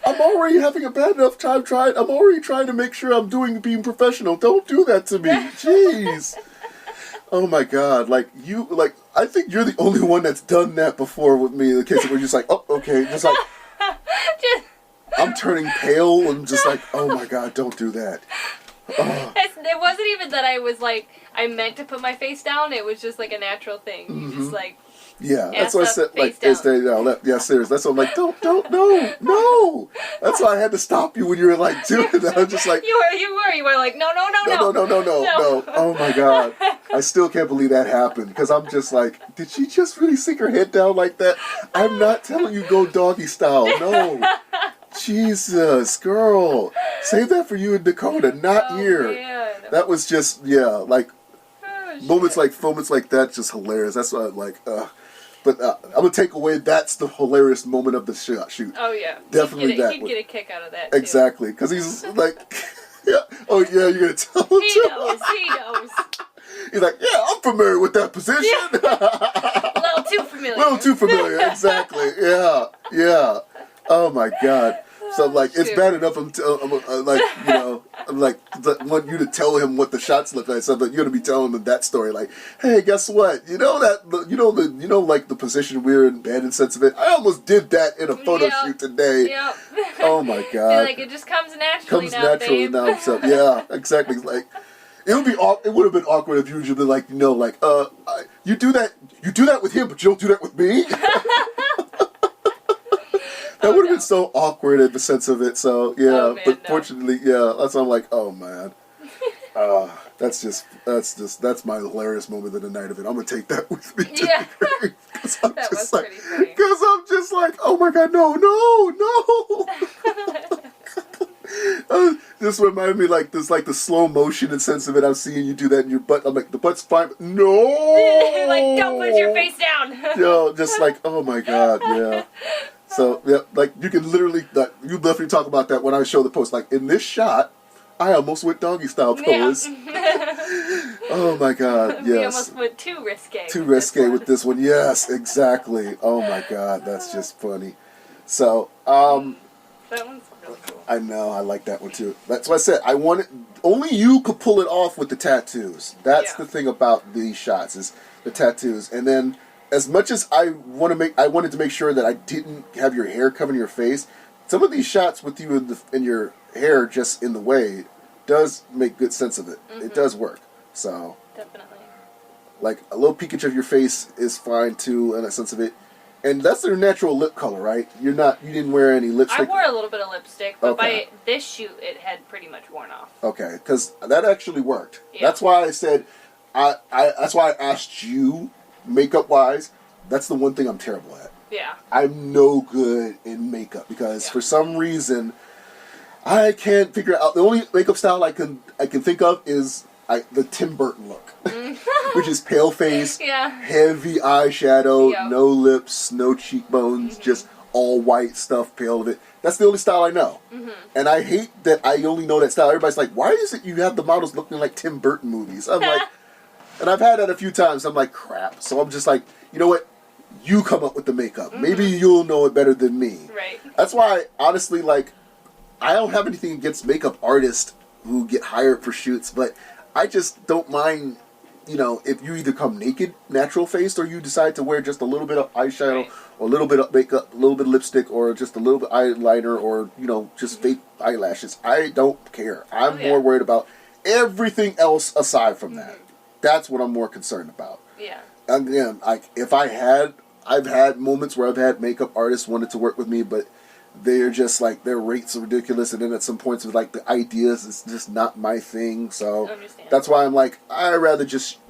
I'm already having a bad enough time trying. I'm already trying to make sure I'm being professional. Don't do that to me. Jeez. Oh my God. I think you're the only one that's done that before with me. In the case where you're just like, oh, okay. Just like, I'm turning pale and just like, oh my God, don't do that. Oh. It wasn't even that I was like, I meant to put my face down. It was just like a natural thing. You just like. Yeah, that's what I said. Like, face stay down. Yeah, serious. That's what I'm like. Don't, no. That's why I had to stop you when you were like doing that. I'm just like, You were like, no. No. Oh my God, I still can't believe that happened because I'm just like, did she just really sink her head down like that? I'm not telling you go doggy style. No, Jesus, girl, save that for you and Dakota, not here. Man. That was just like. Moments like that, just hilarious. That's why I'm like, but I'm gonna take away. That's the hilarious moment of the shoot. Oh yeah, definitely he'd get a kick out of that. Too. Exactly, because he's like, yeah, oh yeah, you're gonna tell him. He knows. He's like, yeah, I'm familiar with that position. A little too familiar. Exactly. Yeah. Oh my God. So I'm like, it's bad enough. I'm like, I'm like, I want you to tell him what the shots look like. So you're gonna be telling him that story. Like, hey, guess what? Like the position we were in bed and sense of it. I almost did that in a photo shoot today. Yep. Oh my God. Like it just comes naturally babe. now. So yeah, exactly. Like, it would have been awkward if you would have been like, you do that with him, but you don't do that with me. That would have been so awkward in the sense of it. So yeah, fortunately, that's why I'm like, oh man, that's my hilarious moment of the night of it. I'm gonna take that with me. Yeah, because I'm just like, oh my God, no. This reminded me like the slow motion and sense of it. I'm seeing you do that in your butt. I'm like, the butt's fine, but no. Like, don't put your face down. Just like, oh my God, yeah. So, yeah, like, you can literally, you definitely talk about that when I show the post. Like, in this shot, I almost went doggy style pose. Oh, my God, yes. We almost went too risque. Too risque with this one. Yes, exactly. Oh, my God, that's just funny. So, that one's really cool. I know, I like that one, too. That's what I said. Only you could pull it off with the tattoos. That's the thing about these shots, is the tattoos. And then, as much as I wanted to make sure that I didn't have your hair covering your face. Some of these shots with you in your hair just in the way does make good sense of it. Mm-hmm. It does work. So definitely, like a little peekage of your face is fine too, in a sense of it. And that's their natural lip color, right? You didn't wear any lipstick. I wore a little bit of lipstick, but by this shoot, it had pretty much worn off. Okay, because that actually worked. Yeah. That's why I said, that's why I asked you. Makeup wise, that's the one thing I'm terrible at. Yeah. I'm no good in makeup because for some reason I can't figure out. The only makeup style I can think of is the Tim Burton look, which is pale face, heavy eyeshadow, no lips, no cheekbones, just all white stuff, pale of it. That's the only style I know. Mm-hmm. And I hate that I only know that style. Everybody's like, why is it you have the models looking like Tim Burton movies? I'm like. And I've had that a few times. I'm like, crap. So I'm just like, you know what? You come up with the makeup. Mm-hmm. Maybe you'll know it better than me. Right. That's why, honestly, like, I don't have anything against makeup artists who get hired for shoots, but I just don't mind, if you either come naked, natural faced, or you decide to wear just a little bit of eyeshadow, or a little bit of makeup, a little bit of lipstick, or just a little bit of eyeliner, or, just fake eyelashes. I don't care. I'm more worried about everything else aside from that. That's what I'm more concerned about. Yeah. Again, I've had moments where I've had makeup artists wanted to work with me, but they're just like, their rates are ridiculous, and then at some points with like the ideas, it's just not my thing. So that's why I'm like, I'd rather just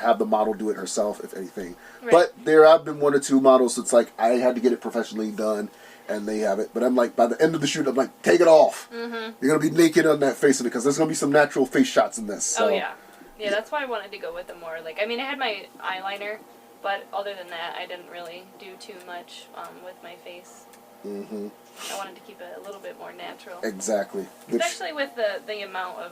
have the model do it herself, if anything. Right. But there have been one or two models that's like, I had to get it professionally done, and they have it. But I'm like, by the end of the shoot, I'm like, take it off. Mm-hmm. You're going to be naked on that face of it, because there's going to be some natural face shots in this. So. Oh, yeah. Yeah, that's why I wanted to go with the more, like, I mean, I had my eyeliner, but other than that, I didn't really do too much with my face. Mm-hmm. I wanted to keep it a little bit more natural. Exactly. Especially with the amount of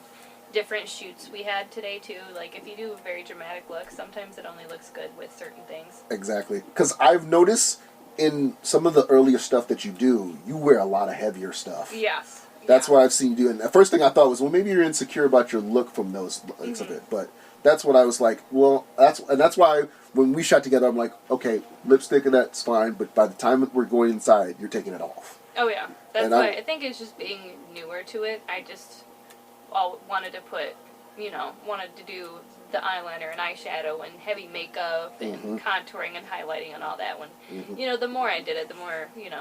different shoots we had today, too. Like, if you do a very dramatic look, sometimes it only looks good with certain things. Exactly. Because I've noticed in some of the earlier stuff that you do, you wear a lot of heavier stuff. Yes. That's what I've seen you do. And the first thing I thought was, well, maybe you're insecure about your look from those looks of it. But that's what I was like, well, that's why when we shot together, I'm like, okay, lipstick and that's fine, but by the time we're going inside, you're taking it off. Oh, yeah. That's why I think it's just being newer to it. I just wanted to put, wanted to do the eyeliner and eyeshadow and heavy makeup and contouring and highlighting and all that. When, the more I did it, the more, you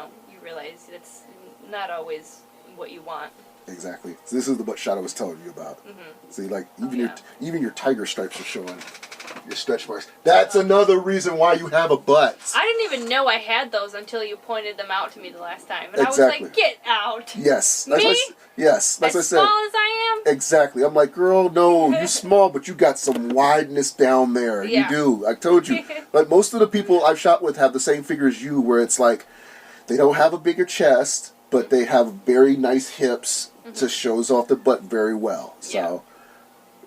realize it's not always what you want. Exactly. So this is what shot I was telling you about. See, like, even your tiger stripes are showing. Your stretch marks. That's another reason why you have a butt. I didn't even know I had those until you pointed them out to me the last time. And Exactly. I was like, get out. Yes. Me? Yes. That's what I said. As small as I am? Exactly. I'm like, girl, no, you're small, but you got some wideness down there. Yeah. You do. I told you. Like, most of the people I've shot with have the same figure as you, where it's like, they don't have a bigger chest, but they have very nice hips to shows off the butt very well. So,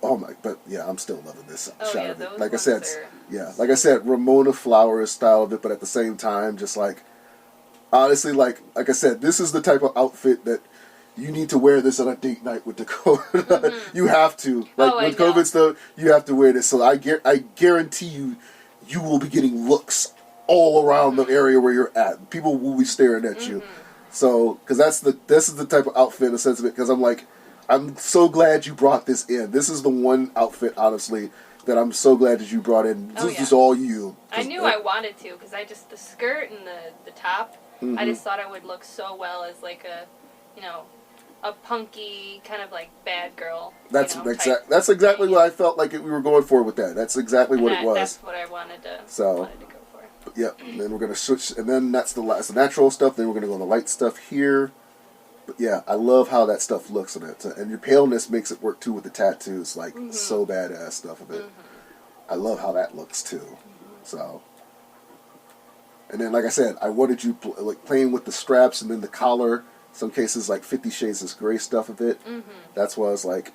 but yeah, I'm still loving this shot of it. Like I said, like I said, Ramona Flowers style of it, but at the same time, just like, honestly, like I said, this is the type of outfit that you need to wear this on a date night with Dakota. You have to. Like, with COVID stuff, you have to wear this. So I guarantee you will be getting looks all around the area where you're at. People will be staring at you. So, because this is the type of outfit in the sense of it, because I'm so glad you brought this in. This is the one outfit, honestly, that I'm so glad that you brought in. This is all you. I knew I wanted to, because the skirt and the top, I just thought it would look so well as like a punky, kind of like bad girl. That's exactly what I felt like we were going for with that. That's exactly what it was. That's what I wanted to go for. Yep, and then we're going to switch, and then that's the natural stuff, then we're going to go on the light stuff here. But yeah, I love how that stuff looks in it. And your paleness makes it work too with the tattoos, like so badass stuff of it. I love how that looks too. So, and then like I said, I wanted you playing with the straps and then the collar. Some cases like 50 Shades of Grey stuff of it. That's why I was like,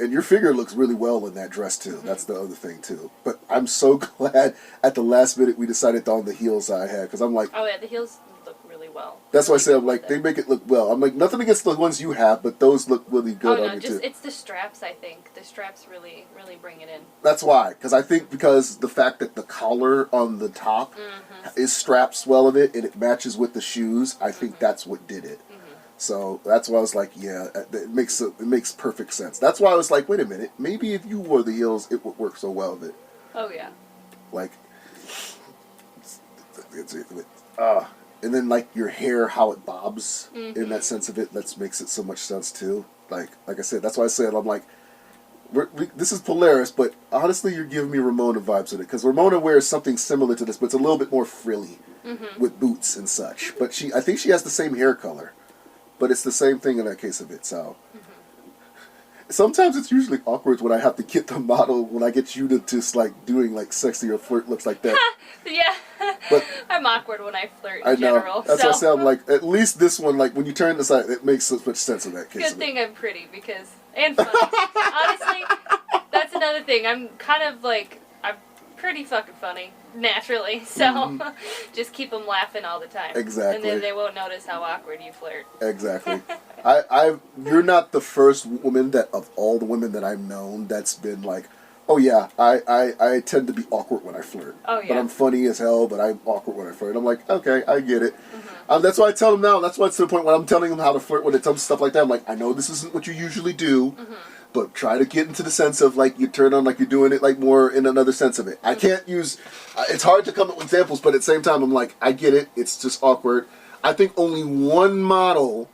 and your figure looks really well in that dress too. That's the other thing too. But I'm so glad at the last minute we decided on the heels I had, because I'm like, oh yeah, the heels look really well. That's why I said, I'm like, they make it look well. I'm like, nothing against the ones you have, but those look really good on you too. It's the straps, I think. The straps really, really bring it in. That's why, because I think because the fact that the collar on the top is straps well of it, and it matches with the shoes, I think that's what did it. So that's why I was like, yeah, it makes perfect sense. That's why I was like, wait a minute, maybe if you wore the heels, it would work so well with it. Oh yeah. Like, and then like your hair, how it bobs in that sense of it, that makes it so much sense too. Like I said, that's why I said I'm like, this is Polaris, but honestly, you're giving me Ramona vibes with it, because Ramona wears something similar to this, but it's a little bit more frilly with boots and such. But I think she has the same hair color. But it's the same thing in that case of it, so. Sometimes it's usually awkward when I have to get the model, when I get you to just like doing like sexy or flirt looks like that. Yeah. But I'm awkward when I flirt in general. That's why I say I'm like, at least this one, like when you turn this side, it makes so much sense in that case. Good thing I'm pretty, and funny. Honestly, that's another thing. I'm kind of like, I'm pretty fucking funny, naturally. So just keep them laughing all the time. Exactly. And then they won't notice how awkward you flirt. Exactly. You're not the first woman that, of all the women that I've known, that's been like, oh yeah, I tend to be awkward when I flirt. Oh yeah. But I'm funny as hell, but I'm awkward when I flirt. I'm like, okay, I get it. That's why I tell them now. That's why it's to the point when I'm telling them how to flirt when it comes to stuff like that. I'm like, I know this isn't what you usually do, but try to get into the sense of like you turn on like you're doing it like more in another sense of it. I can't use. It's hard to come up with examples, but at the same time, I'm like, I get it. It's just awkward. I think only one model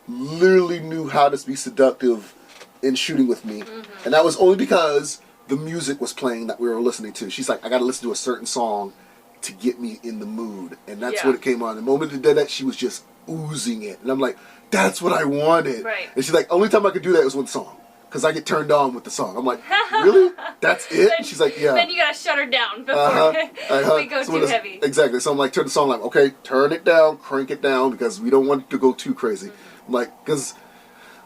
literally knew how to be seductive in shooting with me, and that was only because the music was playing that we were listening to. She's like, I got to listen to a certain song to get me in the mood, and that's what it came on. The moment it did that, she was just oozing it, and I'm like, that's what I wanted. Right. And she's like, only time I could do that was one song. because I get turned on with the song. I'm like, really? That's it? And she's like, yeah. Then you gotta shut her down before we go too heavy. Exactly. So I'm like, turn the song like, okay, turn it down, crank it down, because we don't want it to go too crazy. Mm-hmm. I'm like, because,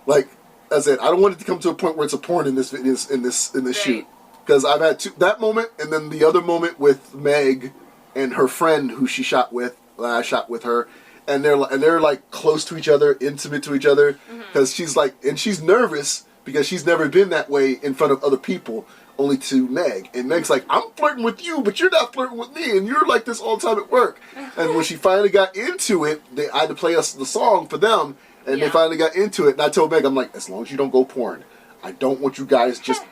like I said, I don't want it to come to a point where it's a porn in this Right. shoot. Because I've had that moment, and then the other moment with Meg and her friend who she shot with. I shot with her, and they're like close to each other, intimate to each other, because she's like, and she's nervous because she's never been that way in front of other people, only to Meg. And Meg's like, I'm flirting with you, but you're not flirting with me, and you're like this all the time at work. And when she finally got into it, I had to play us the song for them, and they finally got into it. And I told Meg, I'm like, as long as you don't go porn, I don't want you guys just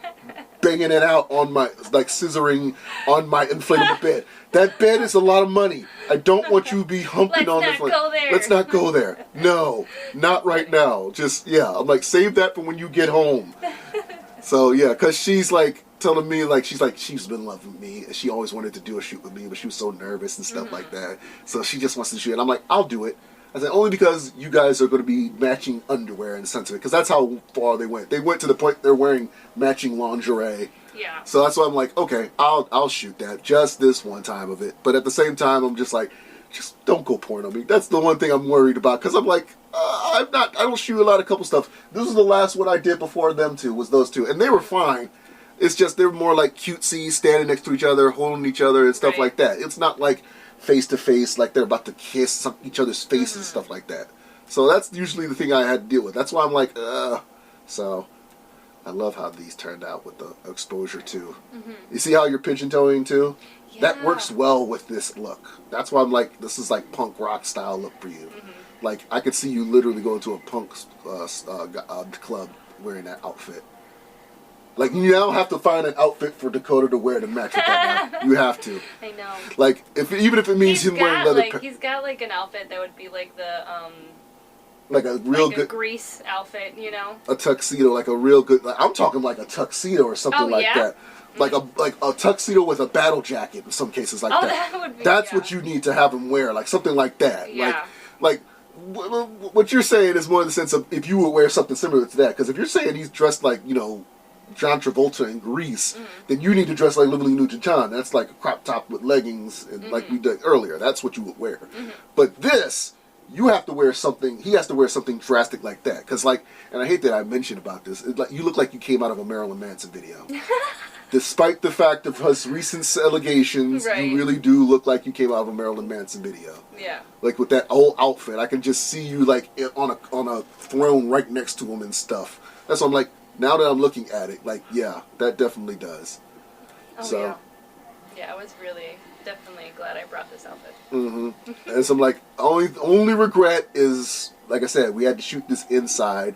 banging it out on my, like scissoring on my inflatable bed. That bed is a lot of money. I don't want you to be humping on this. Let's not go there. No, not right now. Just, yeah. I'm like, save that for when you get home. So, yeah, because she's like telling me, like, she's been loving me. She always wanted to do a shoot with me, but she was so nervous and stuff like that. So she just wants to shoot. And I'm like, I'll do it. I said, only because you guys are going to be matching underwear in the sense of it. Because that's how far they went. They went to the point they're wearing matching lingerie. Yeah. So that's why I'm like, okay, I'll shoot that just this one time of it. But at the same time, I'm just like, just don't go porn on me. That's the one thing I'm worried about. Because I'm like, I don't shoot a lot of couple stuff. This was the last one I did before them two, was those two. And they were fine. It's just they're more like cutesy, standing next to each other, holding each other and stuff like that. It's not like face to face, like they're about to kiss each other's face and stuff like that. So that's usually the thing I had to deal with. That's why I'm like, So I love how these turned out with the exposure too. You see how you're pigeon-toeing too? Yeah. That works well with this look. That's why I'm like, this is like punk rock style look for you. Like, I could see you literally going to a punk club wearing that outfit. Like, you now have to find an outfit for Dakota to wear to match with that now. You have to. I know. Like, even if it means him wearing leather pants. He's got, like, an outfit that would be, like, the, like a real good... Grease outfit, you know? A tuxedo, like a real good... Like, I'm talking like a tuxedo or something that. Like a tuxedo with a battle jacket in some cases like that. That would be... That's what you need to have him wear, like something like that. Yeah. Like what you're saying is more in the sense of if you would wear something similar to that. Because if you're saying he's dressed like, you know, John Travolta in Grease, then you need to dress like Olivia Newton-John. That's like a crop top with leggings, and like we did earlier. That's what you would wear. But this, you have to wear something. He has to wear something drastic like that. Because like, and I hate that I mentioned about this. Like, you look like you came out of a Marilyn Manson video. Despite the fact of his recent allegations, you really do look like you came out of a Marilyn Manson video. Yeah. Like with that whole outfit, I can just see you like on a throne right next to him and stuff. That's why I'm like. Now that I'm looking at it, like, yeah, that definitely does. Oh, yeah, I was really, definitely glad I brought this outfit. And so I'm like, only regret is, like I said, we had to shoot this inside.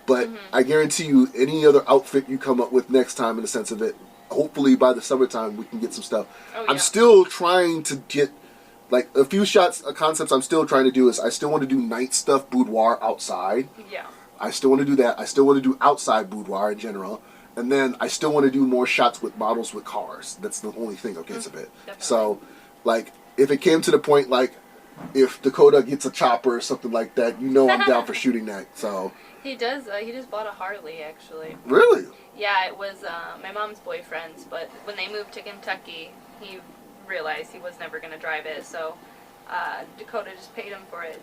But I guarantee you, any other outfit you come up with next time in the sense of it, hopefully by the summertime we can get some stuff. I'm still trying to get, like, a few shots, concepts I'm still trying to do is I still want to do night stuff, boudoir outside. Yeah. I still want to do that. I still want to do outside boudoir in general. And then I still want to do more shots with models with cars. That's the only thing that gets a bit. Definitely. So, like, if it came to the point, like, if Dakota gets a chopper or something like that, you know I'm down for shooting that. So he does. He just bought a Harley, actually. Really? Yeah, it was my mom's boyfriend's. But when they moved to Kentucky, he realized he was never going to drive it. So Dakota just paid him for it.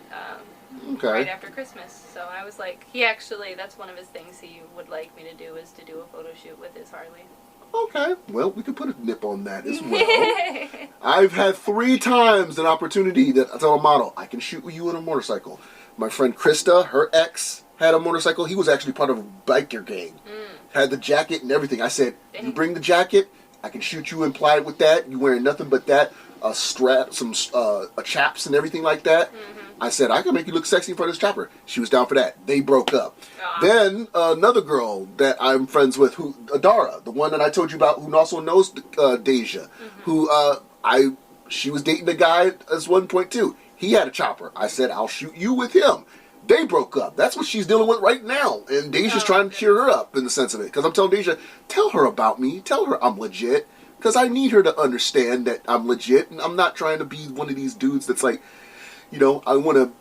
Right after Christmas. So I was like, that's one of his things he would like me to do is to do a photo shoot with his Harley. Okay, well, we could put a nip on that as well. I've had 3 times an opportunity that I tell a model, I can shoot with you on a motorcycle. My friend Krista, her ex, had a motorcycle. He was actually part of a biker gang. Had the jacket and everything. I said, you bring the jacket, I can shoot you implied with that. You wearing nothing but that. A strap, some chaps and everything like that. I said, I can make you look sexy in front of this chopper. She was down for that. They broke up. Then another girl that I'm friends with, who Adara, the one that I told you about, who also knows Deja, who she was dating a guy as 1.2. He had a chopper. I said, I'll shoot you with him. They broke up. That's what she's dealing with right now. And Deja's trying to cheer her up in the sense of it. Because I'm telling Deja, tell her about me. Tell her I'm legit. Because I need her to understand that I'm legit. And I'm not trying to be one of these dudes that's like, you know, I want to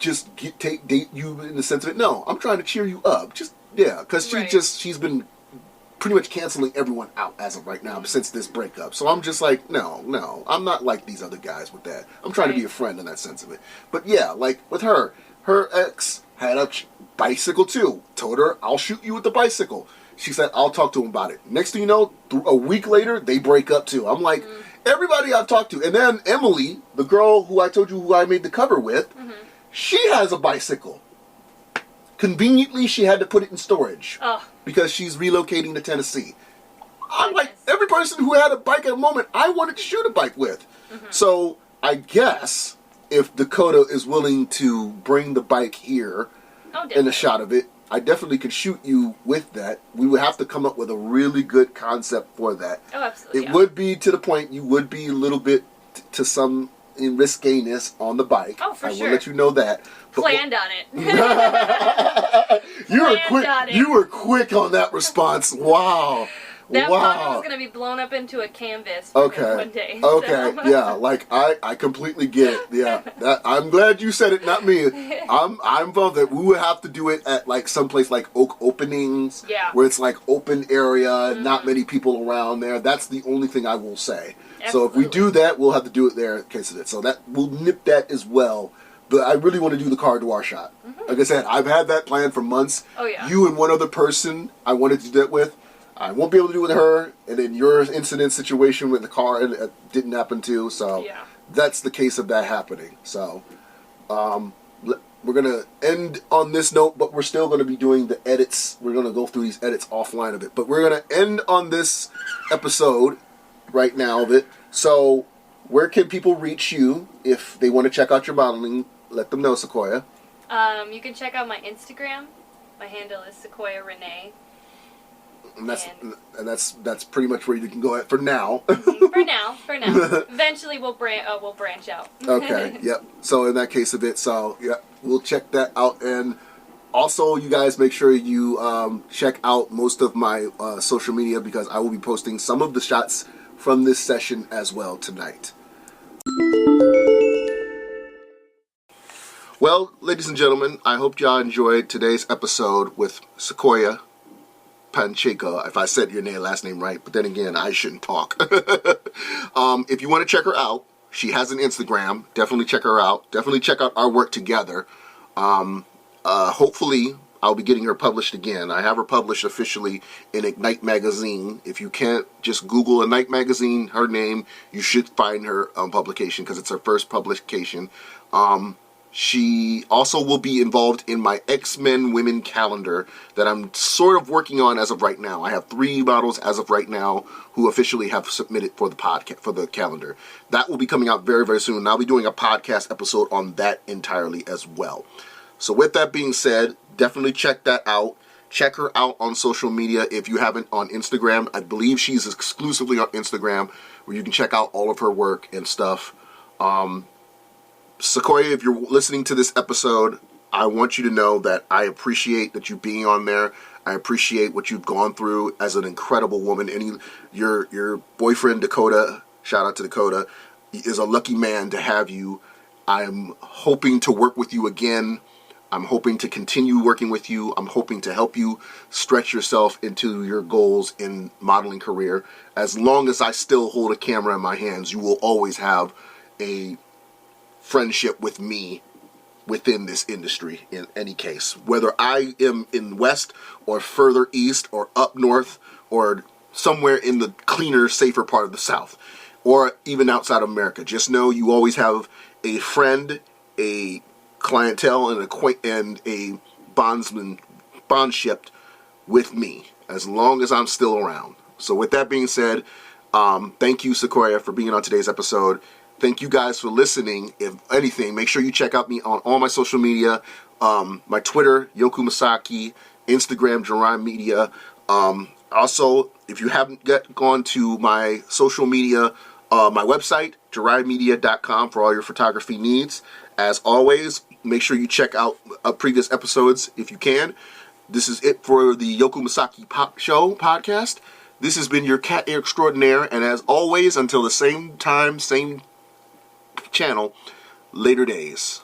just date you in the sense of it. No, I'm trying to cheer you up. Just Yeah, because Right. she's been pretty much canceling everyone out as of right now since this breakup. So I'm just like, no, I'm not like these other guys with that. I'm trying to be a friend in that sense of it. But yeah, like with her ex had a bicycle too. Told her, I'll shoot you with the bicycle. She said, I'll talk to him about it. Next thing you know, a week later, they break up too. I'm like, everybody I've talked to. And then Emily, the girl who I told you who I made the cover with, she has a bicycle. Conveniently, she had to put it in storage because she's relocating to Tennessee. I'm like, every person who had a bike at a moment, I wanted to shoot a bike with. So I guess if Dakota is willing to bring the bike here and a shot of it, I definitely could shoot you with that. We would have to come up with a really good concept for that. Oh, absolutely. It would be to the point you would be a little bit to some riskiness on the bike. Oh, for sure. I will let you know that. Planned on it. You were quick. You were quick on that response. Wow. That bottle was going to be blown up into a canvas one day. Okay. Yeah. Like I completely get it. Yeah. I'm glad you said it, not me. I'm involved that we would have to do it at like someplace like Oak Openings. Yeah. Where it's like open area, not many people around there. That's the only thing I will say. Absolutely. So if we do that, we'll have to do it there in case of it. So that we'll nip that as well. But I really want to do the car door shot. Like I said, I've had that plan for months. Oh yeah. You and one other person I wanted to do that with. I won't be able to do it with her, and then your incident situation with the car didn't happen too, so that's the case of that happening. So we're going to end on this note, but we're still going to be doing the edits. We're going to go through these edits offline of it, but we're going to end on this episode right now of it. So where can people reach you if they want to check out your modeling? Let them know, Sequoia. You can check out my Instagram. My handle is Sequoia Renee. And that's pretty much where you can go at for now. For now. Eventually we'll branch out. Okay. Yep. So in that case of it, we'll check that out. And also, you guys make sure you check out most of my social media because I will be posting some of the shots from this session as well tonight. Well, ladies and gentlemen, I hope y'all enjoyed today's episode with Sequoia Pacheco, if I said your last name right, but then again, I shouldn't talk. If you want to check her out, she has an Instagram. Definitely check her out. Definitely check out our work together. Hopefully, I'll be getting her published again. I have her published officially in Ignite Magazine. If you can't, just Google Ignite Magazine, her name. You should find her publication because it's her first publication. She also will be involved in my X-Men Women calendar that I'm sort of working on as of right now. I have 3 models as of right now who officially have submitted for the podcast for the calendar. That will be coming out very, very soon. And I'll be doing a podcast episode on that entirely as well. So with that being said, definitely check that out. Check her out on social media if you haven't on Instagram. I believe she's exclusively on Instagram where you can check out all of her work and stuff. Sequoia, if you're listening to this episode, I want you to know that I appreciate that you being on there. I appreciate what you've gone through as an incredible woman. And your boyfriend, Dakota, shout out to Dakota, is a lucky man to have you. I'm hoping to work with you again. I'm hoping to continue working with you. I'm hoping to help you stretch yourself into your goals in modeling career. As long as I still hold a camera in my hands, you will always have a friendship with me within this industry in any case. Whether I am in west or further east or up north or somewhere in the cleaner, safer part of the south or even outside of America. Just know you always have a friend, a clientele, and a bondship with me as long as I'm still around. So with that being said, thank you, Sequoia, for being on today's episode. Thank you guys for listening. If anything, make sure you check out me on all my social media. My Twitter, Yoku Masaki, Instagram, Jerime Media. Also, if you haven't yet gone to my social media, my website, jerimemedia.com for all your photography needs. As always, make sure you check out previous episodes if you can. This is it for the Yoku Masaki Pop Show podcast. This has been your cat extraordinaire, and as always, until the same time, same channel, later days.